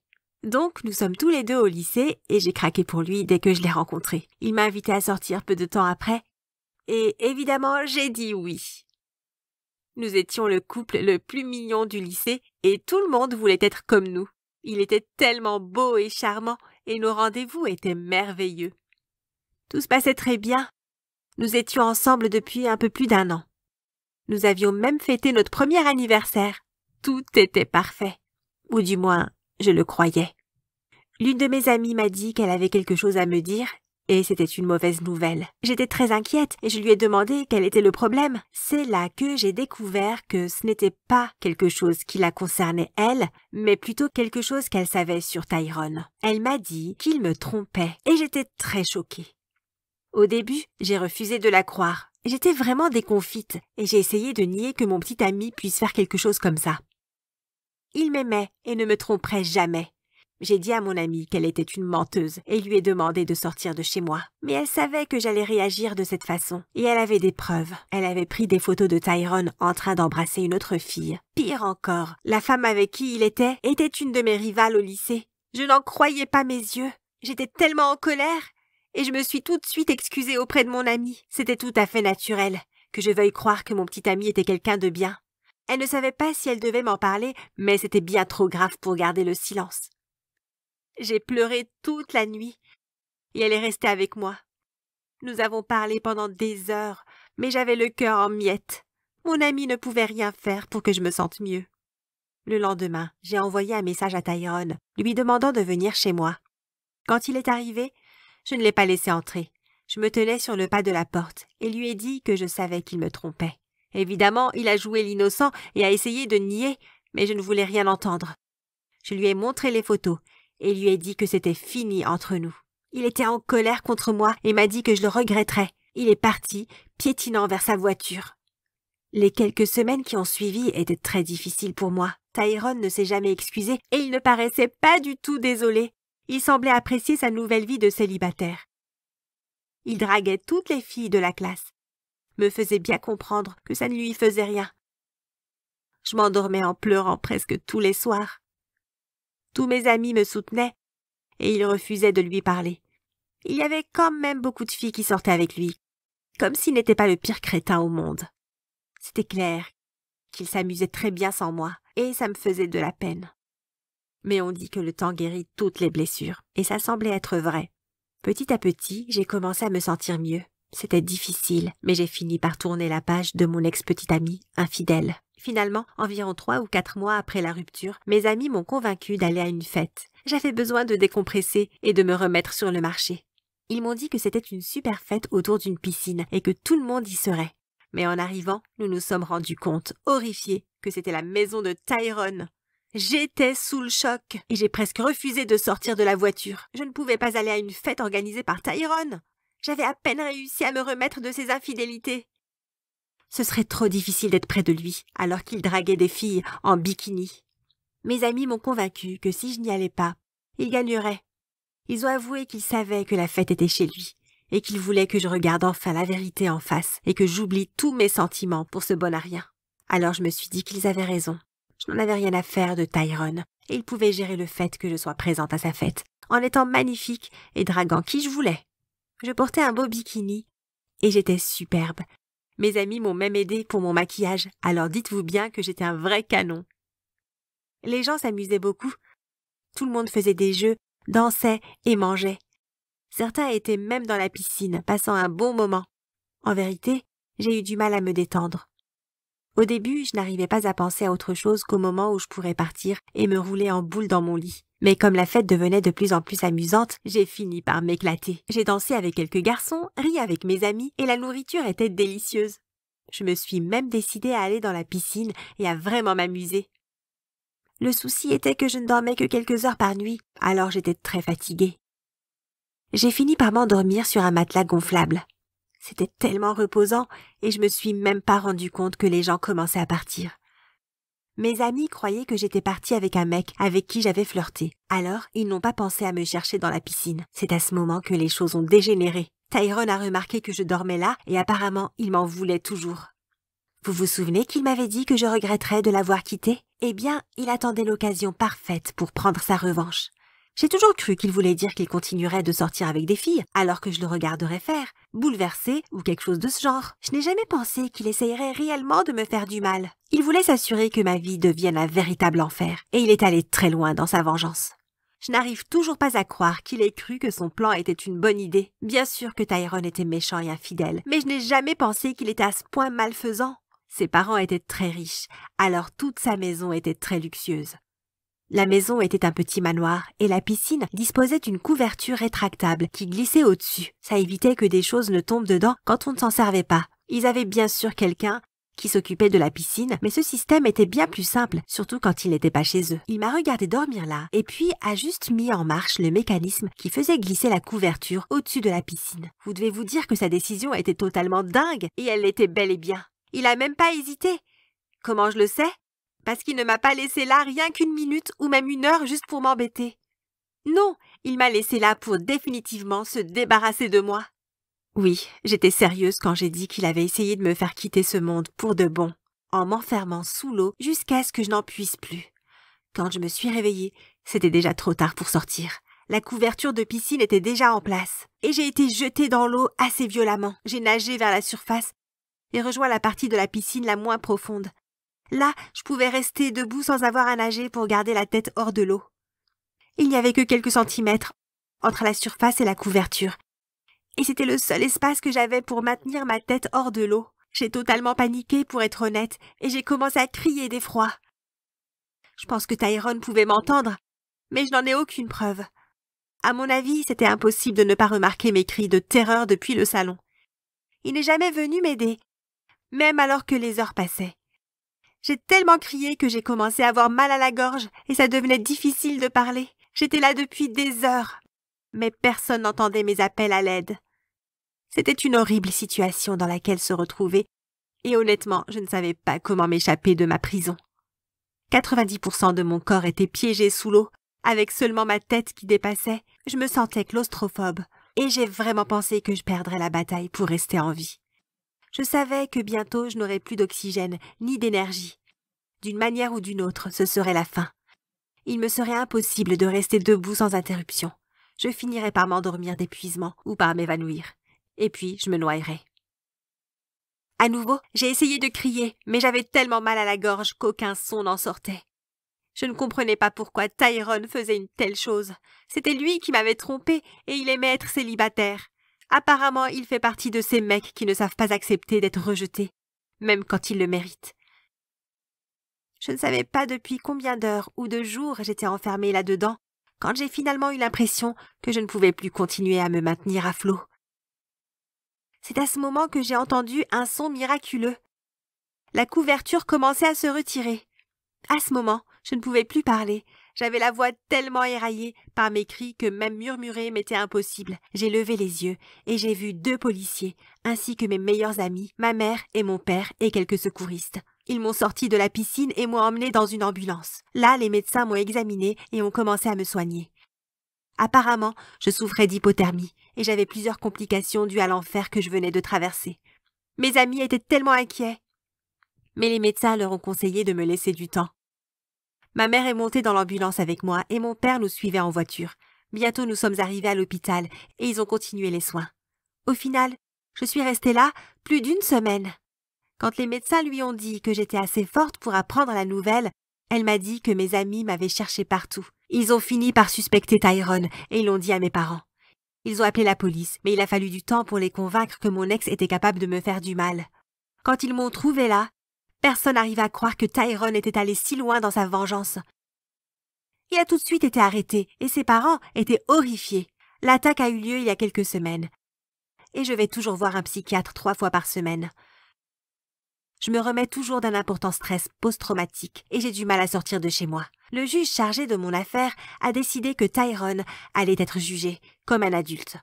Donc, nous sommes tous les deux au lycée et j'ai craqué pour lui dès que je l'ai rencontré. Il m'a invité à sortir peu de temps après et évidemment, j'ai dit oui. Nous étions le couple le plus mignon du lycée et tout le monde voulait être comme nous. Il était tellement beau et charmant et nos rendez-vous étaient merveilleux. Tout se passait très bien. Nous étions ensemble depuis un peu plus d'1 an. Nous avions même fêté notre premier anniversaire. Tout était parfait. Ou du moins, je le croyais. L'une de mes amies m'a dit qu'elle avait quelque chose à me dire et c'était une mauvaise nouvelle. J'étais très inquiète et je lui ai demandé quel était le problème. C'est là que j'ai découvert que ce n'était pas quelque chose qui la concernait elle, mais plutôt quelque chose qu'elle savait sur Tyrone. Elle m'a dit qu'il me trompait et j'étais très choquée. Au début, j'ai refusé de la croire. J'étais vraiment déconfite et j'ai essayé de nier que mon petit ami puisse faire quelque chose comme ça. Il m'aimait et ne me tromperait jamais. J'ai dit à mon amie qu'elle était une menteuse et lui ai demandé de sortir de chez moi. Mais elle savait que j'allais réagir de cette façon et elle avait des preuves. Elle avait pris des photos de Tyrone en train d'embrasser une autre fille. Pire encore, la femme avec qui il était une de mes rivales au lycée. Je n'en croyais pas mes yeux. J'étais tellement en colère et je me suis tout de suite excusée auprès de mon amie. C'était tout à fait naturel que je veuille croire que mon petit ami était quelqu'un de bien. Elle ne savait pas si elle devait m'en parler, mais c'était bien trop grave pour garder le silence. J'ai pleuré toute la nuit et elle est restée avec moi. Nous avons parlé pendant des heures, mais j'avais le cœur en miettes. Mon ami ne pouvait rien faire pour que je me sente mieux. Le lendemain, j'ai envoyé un message à Tyrone, lui demandant de venir chez moi. Quand il est arrivé, je ne l'ai pas laissé entrer. Je me tenais sur le pas de la porte et lui ai dit que je savais qu'il me trompait. Évidemment, il a joué l'innocent et a essayé de nier, mais je ne voulais rien entendre. Je lui ai montré les photos et lui ai dit que c'était fini entre nous. Il était en colère contre moi et m'a dit que je le regretterais. Il est parti, piétinant vers sa voiture. Les quelques semaines qui ont suivi étaient très difficiles pour moi. Tyrone ne s'est jamais excusé et il ne paraissait pas du tout désolé. Il semblait apprécier sa nouvelle vie de célibataire. Il draguait toutes les filles de la classe, me faisait bien comprendre que ça ne lui faisait rien. Je m'endormais en pleurant presque tous les soirs. Tous mes amis me soutenaient et ils refusaient de lui parler. Il y avait quand même beaucoup de filles qui sortaient avec lui, comme s'il n'était pas le pire crétin au monde. C'était clair qu'il s'amusait très bien sans moi et ça me faisait de la peine. Mais on dit que le temps guérit toutes les blessures et ça semblait être vrai. Petit à petit, j'ai commencé à me sentir mieux. C'était difficile, mais j'ai fini par tourner la page de mon ex-petit ami infidèle. Finalement, environ 3 ou 4 mois après la rupture, mes amis m'ont convaincue d'aller à une fête. J'avais besoin de décompresser et de me remettre sur le marché. Ils m'ont dit que c'était une super fête autour d'une piscine et que tout le monde y serait. Mais en arrivant, nous nous sommes rendus compte, horrifiés, que c'était la maison de Tyrone. J'étais sous le choc et j'ai presque refusé de sortir de la voiture. Je ne pouvais pas aller à une fête organisée par Tyrone. J'avais à peine réussi à me remettre de ses infidélités. Ce serait trop difficile d'être près de lui, alors qu'il draguait des filles en bikini. Mes amis m'ont convaincu que si je n'y allais pas, il gagnerait. Ils ont avoué qu'ils savaient que la fête était chez lui, et qu'ils voulaient que je regarde enfin la vérité en face, et que j'oublie tous mes sentiments pour ce bon à rien. Alors je me suis dit qu'ils avaient raison. Je n'en avais rien à faire de Tyrone, et il pouvait gérer le fait que je sois présente à sa fête, en étant magnifique et draguant qui je voulais. Je portais un beau bikini, et j'étais superbe. Mes amis m'ont même aidée pour mon maquillage, alors dites-vous bien que j'étais un vrai canon. Les gens s'amusaient beaucoup. Tout le monde faisait des jeux, dansait et mangeait. Certains étaient même dans la piscine, passant un bon moment. En vérité, j'ai eu du mal à me détendre. Au début, je n'arrivais pas à penser à autre chose qu'au moment où je pourrais partir et me rouler en boule dans mon lit. Mais comme la fête devenait de plus en plus amusante, j'ai fini par m'éclater. J'ai dansé avec quelques garçons, ri avec mes amis et la nourriture était délicieuse. Je me suis même décidée à aller dans la piscine et à vraiment m'amuser. Le souci était que je ne dormais que quelques heures par nuit, alors j'étais très fatiguée. J'ai fini par m'endormir sur un matelas gonflable. C'était tellement reposant et je me suis même pas rendu compte que les gens commençaient à partir. Mes amis croyaient que j'étais partie avec un mec avec qui j'avais flirté. Alors, ils n'ont pas pensé à me chercher dans la piscine. C'est à ce moment que les choses ont dégénéré. Tyrone a remarqué que je dormais là et apparemment, il m'en voulait toujours. Vous vous souvenez qu'il m'avait dit que je regretterais de l'avoir quitté? Eh bien, il attendait l'occasion parfaite pour prendre sa revanche. J'ai toujours cru qu'il voulait dire qu'il continuerait de sortir avec des filles, alors que je le regarderais faire, bouleversé ou quelque chose de ce genre. Je n'ai jamais pensé qu'il essayerait réellement de me faire du mal. Il voulait s'assurer que ma vie devienne un véritable enfer, et il est allé très loin dans sa vengeance. Je n'arrive toujours pas à croire qu'il ait cru que son plan était une bonne idée. Bien sûr que Tyrone était méchant et infidèle, mais je n'ai jamais pensé qu'il était à ce point malfaisant. Ses parents étaient très riches, alors toute sa maison était très luxueuse. La maison était un petit manoir et la piscine disposait d'une couverture rétractable qui glissait au-dessus. Ça évitait que des choses ne tombent dedans quand on ne s'en servait pas. Ils avaient bien sûr quelqu'un qui s'occupait de la piscine, mais ce système était bien plus simple, surtout quand il n'était pas chez eux. Il m'a regardé dormir là et puis a juste mis en marche le mécanisme qui faisait glisser la couverture au-dessus de la piscine. Vous devez vous dire que sa décision était totalement dingue et elle l'était bel et bien. Il a même pas hésité. Comment je le sais? Parce qu'il ne m'a pas laissé là rien qu'une minute ou même une heure juste pour m'embêter. Non, il m'a laissé là pour définitivement se débarrasser de moi. Oui, j'étais sérieuse quand j'ai dit qu'il avait essayé de me faire quitter ce monde pour de bon, en m'enfermant sous l'eau jusqu'à ce que je n'en puisse plus. Quand je me suis réveillée, c'était déjà trop tard pour sortir. La couverture de piscine était déjà en place, et j'ai été jetée dans l'eau assez violemment. J'ai nagé vers la surface et rejoint la partie de la piscine la moins profonde. Là, je pouvais rester debout sans avoir à nager pour garder la tête hors de l'eau. Il n'y avait que quelques centimètres entre la surface et la couverture. Et c'était le seul espace que j'avais pour maintenir ma tête hors de l'eau. J'ai totalement paniqué pour être honnête, et j'ai commencé à crier d'effroi. Je pense que Tyrone pouvait m'entendre, mais je n'en ai aucune preuve. À mon avis, c'était impossible de ne pas remarquer mes cris de terreur depuis le salon. Il n'est jamais venu m'aider, même alors que les heures passaient. J'ai tellement crié que j'ai commencé à avoir mal à la gorge et ça devenait difficile de parler. J'étais là depuis des heures, mais personne n'entendait mes appels à l'aide. C'était une horrible situation dans laquelle se retrouver et honnêtement, je ne savais pas comment m'échapper de ma prison. 90% de mon corps était piégé sous l'eau, avec seulement ma tête qui dépassait. Je me sentais claustrophobe et j'ai vraiment pensé que je perdrais la bataille pour rester en vie. Je savais que bientôt je n'aurais plus d'oxygène ni d'énergie. D'une manière ou d'une autre, ce serait la fin. Il me serait impossible de rester debout sans interruption. Je finirais par m'endormir d'épuisement ou par m'évanouir. Et puis, je me noyerais. À nouveau, j'ai essayé de crier, mais j'avais tellement mal à la gorge qu'aucun son n'en sortait. Je ne comprenais pas pourquoi Tyrone faisait une telle chose. C'était lui qui m'avait trompée et il aimait être célibataire. Apparemment, il fait partie de ces mecs qui ne savent pas accepter d'être rejetés, même quand ils le méritent. Je ne savais pas depuis combien d'heures ou de jours j'étais enfermée là-dedans, quand j'ai finalement eu l'impression que je ne pouvais plus continuer à me maintenir à flot. C'est à ce moment que j'ai entendu un son miraculeux. La couverture commençait à se retirer. À ce moment, je ne pouvais plus parler. J'avais la voix tellement éraillée par mes cris que même murmurer m'était impossible. J'ai levé les yeux et j'ai vu 2 policiers, ainsi que mes meilleurs amis, ma mère et mon père et quelques secouristes. Ils m'ont sorti de la piscine et m'ont emmené dans une ambulance. Là, les médecins m'ont examiné et ont commencé à me soigner. Apparemment, je souffrais d'hypothermie et j'avais plusieurs complications dues à l'enfer que je venais de traverser. Mes amis étaient tellement inquiets. Mais les médecins leur ont conseillé de me laisser du temps. Ma mère est montée dans l'ambulance avec moi et mon père nous suivait en voiture. Bientôt nous sommes arrivés à l'hôpital et ils ont continué les soins. Au final, je suis restée là plus d'1 semaine. Quand les médecins lui ont dit que j'étais assez forte pour apprendre la nouvelle, elle m'a dit que mes amis m'avaient cherché partout. Ils ont fini par suspecter Tyrone et ils l'ont dit à mes parents. Ils ont appelé la police, mais il a fallu du temps pour les convaincre que mon ex était capable de me faire du mal. Quand ils m'ont trouvée là, personne n'arrivait à croire que Tyrone était allé si loin dans sa vengeance. Il a tout de suite été arrêté et ses parents étaient horrifiés. L'attaque a eu lieu il y a quelques semaines. Et je vais toujours voir un psychiatre 3 fois par semaine. Je me remets toujours d'un important stress post-traumatique et j'ai du mal à sortir de chez moi. Le juge chargé de mon affaire a décidé que Tyrone allait être jugé comme un adulte.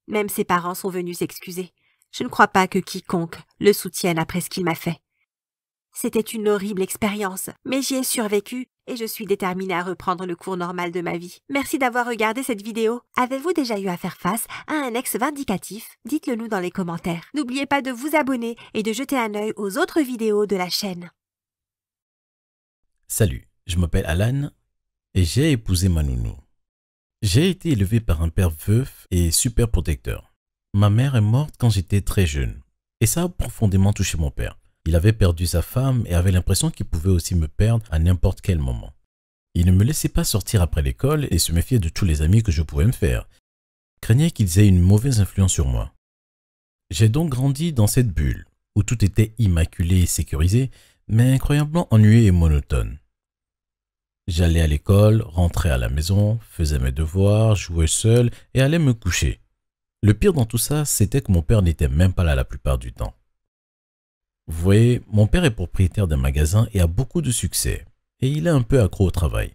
Même ses parents sont venus s'excuser. Je ne crois pas que quiconque le soutienne après ce qu'il m'a fait. C'était une horrible expérience, mais j'y ai survécu et je suis déterminée à reprendre le cours normal de ma vie. Merci d'avoir regardé cette vidéo. Avez-vous déjà eu à faire face à un ex vindicatif? Dites-le nous dans les commentaires. N'oubliez pas de vous abonner et de jeter un œil aux autres vidéos de la chaîne. Salut, je m'appelle Alan et j'ai épousé ma nounou. J'ai été élevé par un père veuf et super protecteur. Ma mère est morte quand j'étais très jeune et ça a profondément touché mon père. Il avait perdu sa femme et avait l'impression qu'il pouvait aussi me perdre à n'importe quel moment. Il ne me laissait pas sortir après l'école et se méfiait de tous les amis que je pouvais me faire. Il craignait qu'ils aient une mauvaise influence sur moi. J'ai donc grandi dans cette bulle où tout était immaculé et sécurisé, mais incroyablement ennuyé et monotone. J'allais à l'école, rentrais à la maison, faisais mes devoirs, jouais seul et allais me coucher. Le pire dans tout ça, c'était que mon père n'était même pas là la plupart du temps. Vous voyez, mon père est propriétaire d'un magasin et a beaucoup de succès, et il est un peu accro au travail.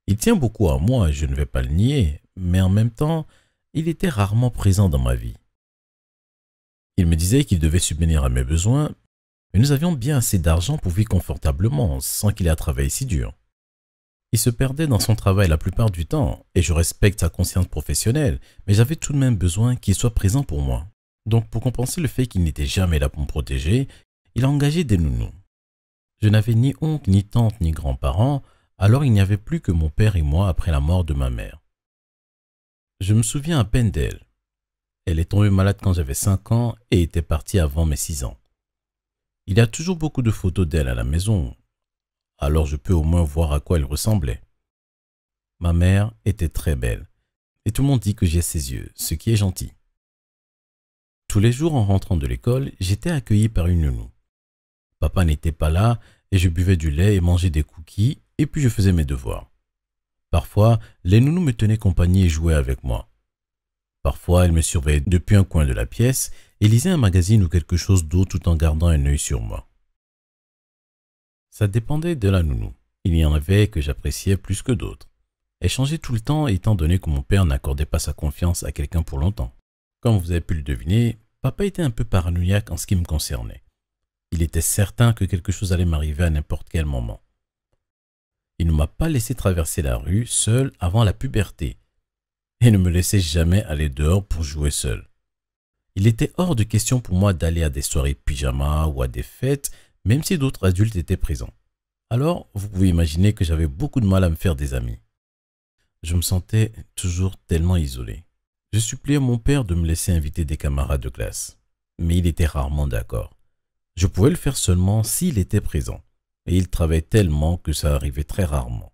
Il tient beaucoup à moi, je ne vais pas le nier, mais en même temps, il était rarement présent dans ma vie. Il me disait qu'il devait subvenir à mes besoins, mais nous avions bien assez d'argent pour vivre confortablement, sans qu'il ait à travailler si dur. Il se perdait dans son travail la plupart du temps, et je respecte sa conscience professionnelle, mais j'avais tout de même besoin qu'il soit présent pour moi. Donc pour compenser le fait qu'il n'était jamais là pour me protéger, il a engagé des nounous. Je n'avais ni oncle, ni tante, ni grands-parents, alors il n'y avait plus que mon père et moi après la mort de ma mère. Je me souviens à peine d'elle. Elle est tombée malade quand j'avais 5 ans et était partie avant mes 6 ans. Il y a toujours beaucoup de photos d'elle à la maison, alors je peux au moins voir à quoi elle ressemblait. Ma mère était très belle, et tout le monde dit que j'ai ses yeux, ce qui est gentil. Tous les jours en rentrant de l'école, j'étais accueilli par une nounou. Papa n'était pas là et je buvais du lait et mangeais des cookies et puis je faisais mes devoirs. Parfois, les nounous me tenaient compagnie et jouaient avec moi. Parfois, elles me surveillaient depuis un coin de la pièce et lisaient un magazine ou quelque chose d'autre tout en gardant un œil sur moi. Ça dépendait de la nounou. Il y en avait que j'appréciais plus que d'autres. Elle changeait tout le temps étant donné que mon père n'accordait pas sa confiance à quelqu'un pour longtemps. Comme vous avez pu le deviner, papa était un peu paranoïaque en ce qui me concernait. Il était certain que quelque chose allait m'arriver à n'importe quel moment. Il ne m'a pas laissé traverser la rue seul avant la puberté et ne me laissait jamais aller dehors pour jouer seul. Il était hors de question pour moi d'aller à des soirées pyjama ou à des fêtes, même si d'autres adultes étaient présents. Alors, vous pouvez imaginer que j'avais beaucoup de mal à me faire des amis. Je me sentais toujours tellement isolé. Je suppliais mon père de me laisser inviter des camarades de classe, mais il était rarement d'accord. Je pouvais le faire seulement s'il était présent, et il travaillait tellement que ça arrivait très rarement.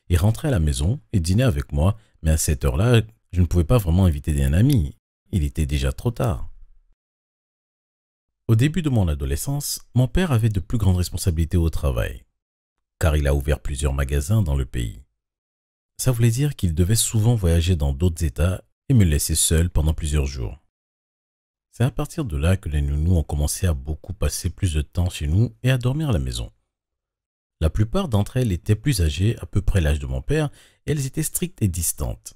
Il rentrait à la maison et dînait avec moi, mais à cette heure-là, je ne pouvais pas vraiment inviter un ami. Il était déjà trop tard. Au début de mon adolescence, mon père avait de plus grandes responsabilités au travail, car il a ouvert plusieurs magasins dans le pays. Ça voulait dire qu'il devait souvent voyager dans d'autres États et me laisser seul pendant plusieurs jours. C'est à partir de là que les nounous ont commencé à beaucoup passer plus de temps chez nous et à dormir à la maison. La plupart d'entre elles étaient plus âgées, à peu près l'âge de mon père, et elles étaient strictes et distantes.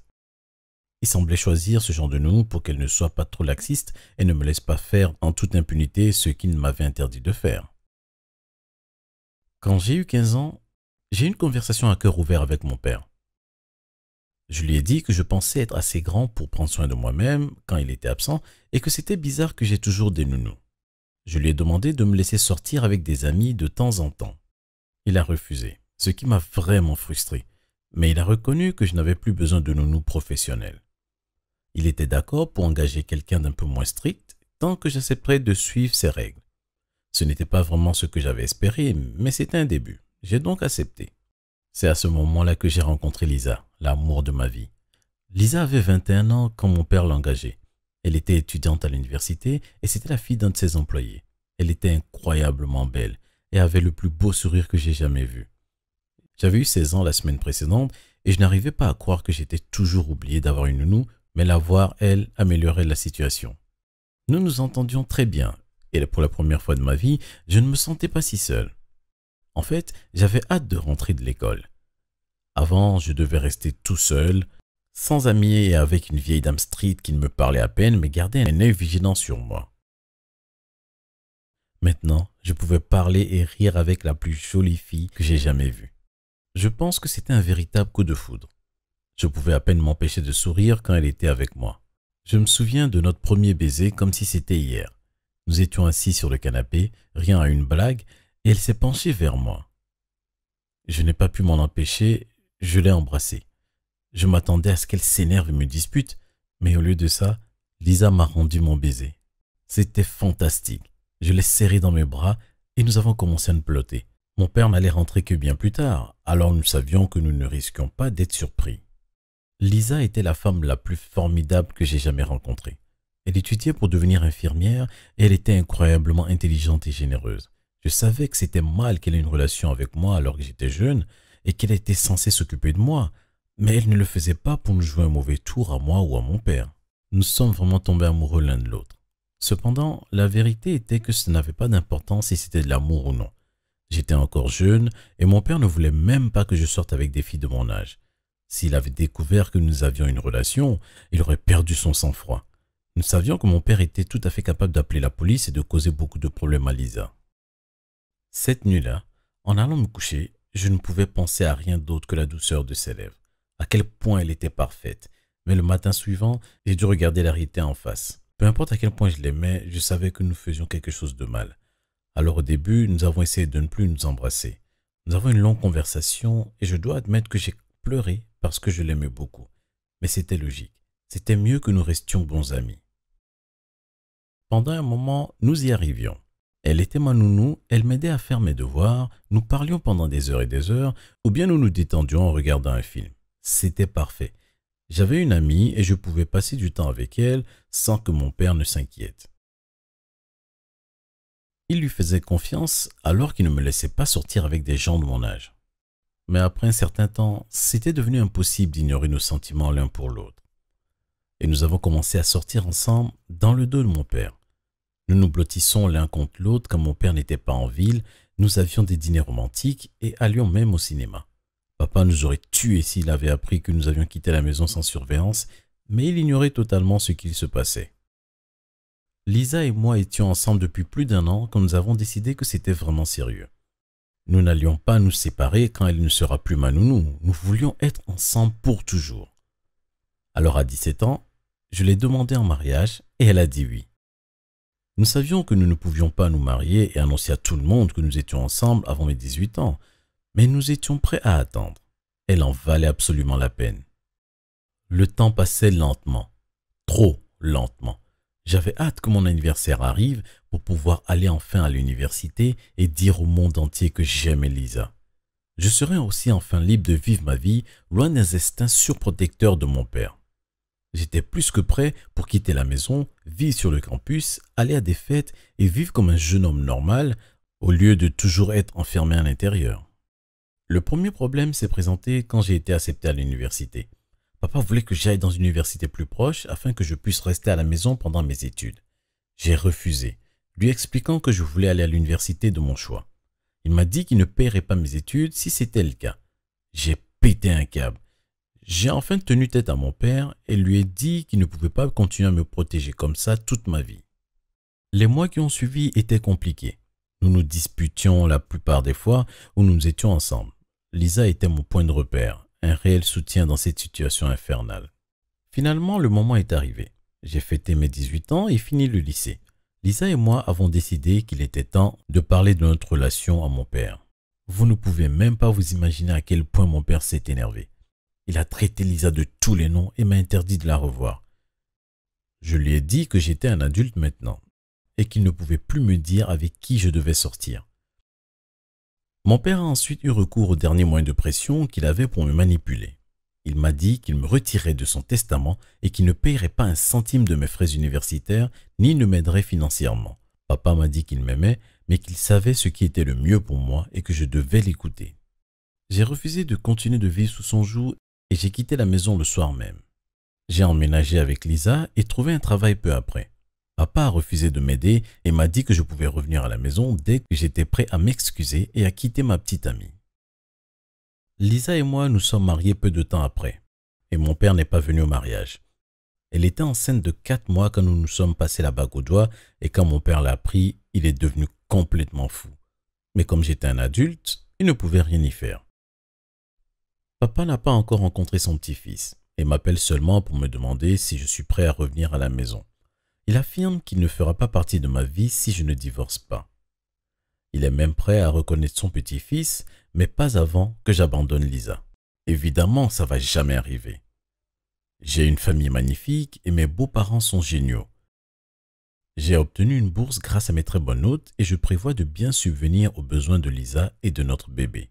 Il semblait choisir ce genre de nounou pour qu'elles ne soient pas trop laxistes et ne me laissent pas faire en toute impunité ce qu'il m'avait interdit de faire. Quand j'ai eu 15 ans, j'ai eu une conversation à cœur ouvert avec mon père. Je lui ai dit que je pensais être assez grand pour prendre soin de moi-même quand il était absent et que c'était bizarre que j'ai toujours des nounous. Je lui ai demandé de me laisser sortir avec des amis de temps en temps. Il a refusé, ce qui m'a vraiment frustré, mais il a reconnu que je n'avais plus besoin de nounou professionnel. Il était d'accord pour engager quelqu'un d'un peu moins strict tant que j'accepterais de suivre ses règles. Ce n'était pas vraiment ce que j'avais espéré, mais c'était un début. J'ai donc accepté. C'est à ce moment-là que j'ai rencontré Lisa, l'amour de ma vie. Lisa avait 21 ans quand mon père l'a engagée. Elle était étudiante à l'université et c'était la fille d'un de ses employés. Elle était incroyablement belle et avait le plus beau sourire que j'ai jamais vu. J'avais eu 16 ans la semaine précédente et je n'arrivais pas à croire que j'étais toujours oublié d'avoir une nounou, mais la voir, elle, améliorait la situation. Nous nous entendions très bien et pour la première fois de ma vie, je ne me sentais pas si seul. En fait, j'avais hâte de rentrer de l'école. Avant, je devais rester tout seul, sans amis et avec une vieille dame stricte qui ne me parlait à peine mais gardait un œil vigilant sur moi. Maintenant, je pouvais parler et rire avec la plus jolie fille que j'ai jamais vue. Je pense que c'était un véritable coup de foudre. Je pouvais à peine m'empêcher de sourire quand elle était avec moi. Je me souviens de notre premier baiser comme si c'était hier. Nous étions assis sur le canapé, riant à une blague, et elle s'est penchée vers moi. Je n'ai pas pu m'en empêcher, je l'ai embrassée. Je m'attendais à ce qu'elle s'énerve et me dispute, mais au lieu de ça, Lisa m'a rendu mon baiser. C'était fantastique. Je l'ai serrée dans mes bras et nous avons commencé à nous peloter. Mon père n'allait rentrer que bien plus tard, alors nous savions que nous ne risquions pas d'être surpris. Lisa était la femme la plus formidable que j'ai jamais rencontrée. Elle étudiait pour devenir infirmière et elle était incroyablement intelligente et généreuse. Je savais que c'était mal qu'elle ait une relation avec moi alors que j'étais jeune et qu'elle était censée s'occuper de moi, mais elle ne le faisait pas pour nous jouer un mauvais tour à moi ou à mon père. Nous sommes vraiment tombés amoureux l'un de l'autre. Cependant, la vérité était que ce n'avait pas d'importance si c'était de l'amour ou non. J'étais encore jeune et mon père ne voulait même pas que je sorte avec des filles de mon âge. S'il avait découvert que nous avions une relation, il aurait perdu son sang-froid. Nous savions que mon père était tout à fait capable d'appeler la police et de causer beaucoup de problèmes à Lisa. Cette nuit-là, en allant me coucher, je ne pouvais penser à rien d'autre que la douceur de ses lèvres, à quel point elle était parfaite. Mais le matin suivant, j'ai dû regarder la réalité en face. Peu importe à quel point je l'aimais, je savais que nous faisions quelque chose de mal. Alors au début, nous avons essayé de ne plus nous embrasser. Nous avons eu une longue conversation et je dois admettre que j'ai pleuré parce que je l'aimais beaucoup. Mais c'était logique. C'était mieux que nous restions bons amis. Pendant un moment, nous y arrivions. Elle était ma nounou, elle m'aidait à faire mes devoirs, nous parlions pendant des heures et des heures, ou bien nous nous détendions en regardant un film. C'était parfait. J'avais une amie et je pouvais passer du temps avec elle sans que mon père ne s'inquiète. Il lui faisait confiance alors qu'il ne me laissait pas sortir avec des gens de mon âge. Mais après un certain temps, c'était devenu impossible d'ignorer nos sentiments l'un pour l'autre. Et nous avons commencé à sortir ensemble dans le dos de mon père. Nous nous blottissons l'un contre l'autre quand mon père n'était pas en ville, nous avions des dîners romantiques et allions même au cinéma. Papa nous aurait tués s'il avait appris que nous avions quitté la maison sans surveillance, mais il ignorait totalement ce qu'il se passait. Lisa et moi étions ensemble depuis plus d'1 an quand nous avons décidé que c'était vraiment sérieux. Nous n'allions pas nous séparer quand elle ne sera plus ma nounou, nous voulions être ensemble pour toujours. Alors à 17 ans, je l'ai demandé en mariage et elle a dit oui. Nous savions que nous ne pouvions pas nous marier et annoncer à tout le monde que nous étions ensemble avant mes 18 ans, mais nous étions prêts à attendre. Elle en valait absolument la peine. Le temps passait lentement, trop lentement. J'avais hâte que mon anniversaire arrive pour pouvoir aller enfin à l'université et dire au monde entier que j'aimais Lisa. Je serais aussi enfin libre de vivre ma vie loin des instincts surprotecteurs de mon père. J'étais plus que prêt pour quitter la maison, vivre sur le campus, aller à des fêtes et vivre comme un jeune homme normal au lieu de toujours être enfermé à l'intérieur. Le premier problème s'est présenté quand j'ai été accepté à l'université. Papa voulait que j'aille dans une université plus proche afin que je puisse rester à la maison pendant mes études. J'ai refusé, lui expliquant que je voulais aller à l'université de mon choix. Il m'a dit qu'il ne paierait pas mes études si c'était le cas. J'ai pété un câble. J'ai enfin tenu tête à mon père et lui ai dit qu'il ne pouvait pas continuer à me protéger comme ça toute ma vie. Les mois qui ont suivi étaient compliqués. Nous nous disputions la plupart des fois où nous étions ensemble. Lisa était mon point de repère, un réel soutien dans cette situation infernale. Finalement, le moment est arrivé. J'ai fêté mes 18 ans et fini le lycée. Lisa et moi avons décidé qu'il était temps de parler de notre relation à mon père. Vous ne pouvez même pas vous imaginer à quel point mon père s'est énervé. Il a traité Lisa de tous les noms et m'a interdit de la revoir. Je lui ai dit que j'étais un adulte maintenant et qu'il ne pouvait plus me dire avec qui je devais sortir. Mon père a ensuite eu recours au dernier moyen de pression qu'il avait pour me manipuler. Il m'a dit qu'il me retirait de son testament et qu'il ne payerait pas un centime de mes frais universitaires ni ne m'aiderait financièrement. Papa m'a dit qu'il m'aimait, mais qu'il savait ce qui était le mieux pour moi et que je devais l'écouter. J'ai refusé de continuer de vivre sous son joug et j'ai quitté la maison le soir même. J'ai emménagé avec Lisa et trouvé un travail peu après. Papa a refusé de m'aider et m'a dit que je pouvais revenir à la maison dès que j'étais prêt à m'excuser et à quitter ma petite amie. Lisa et moi nous sommes mariés peu de temps après et mon père n'est pas venu au mariage. Elle était enceinte de 4 mois quand nous nous sommes passé la bague au doigt et quand mon père l'a appris, il est devenu complètement fou. Mais comme j'étais un adulte, il ne pouvait rien y faire. Papa n'a pas encore rencontré son petit-fils et m'appelle seulement pour me demander si je suis prêt à revenir à la maison. Il affirme qu'il ne fera pas partie de ma vie si je ne divorce pas. Il est même prêt à reconnaître son petit-fils, mais pas avant que j'abandonne Lisa. Évidemment, ça va jamais arriver. J'ai une famille magnifique et mes beaux-parents sont géniaux. J'ai obtenu une bourse grâce à mes très bonnes notes et je prévois de bien subvenir aux besoins de Lisa et de notre bébé.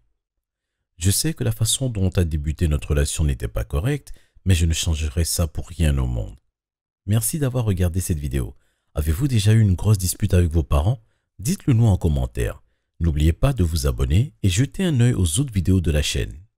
Je sais que la façon dont a débuté notre relation n'était pas correcte, mais je ne changerai ça pour rien au monde. Merci d'avoir regardé cette vidéo. Avez-vous déjà eu une grosse dispute avec vos parents? Dites-le nous en commentaire. N'oubliez pas de vous abonner et jeter un œil aux autres vidéos de la chaîne.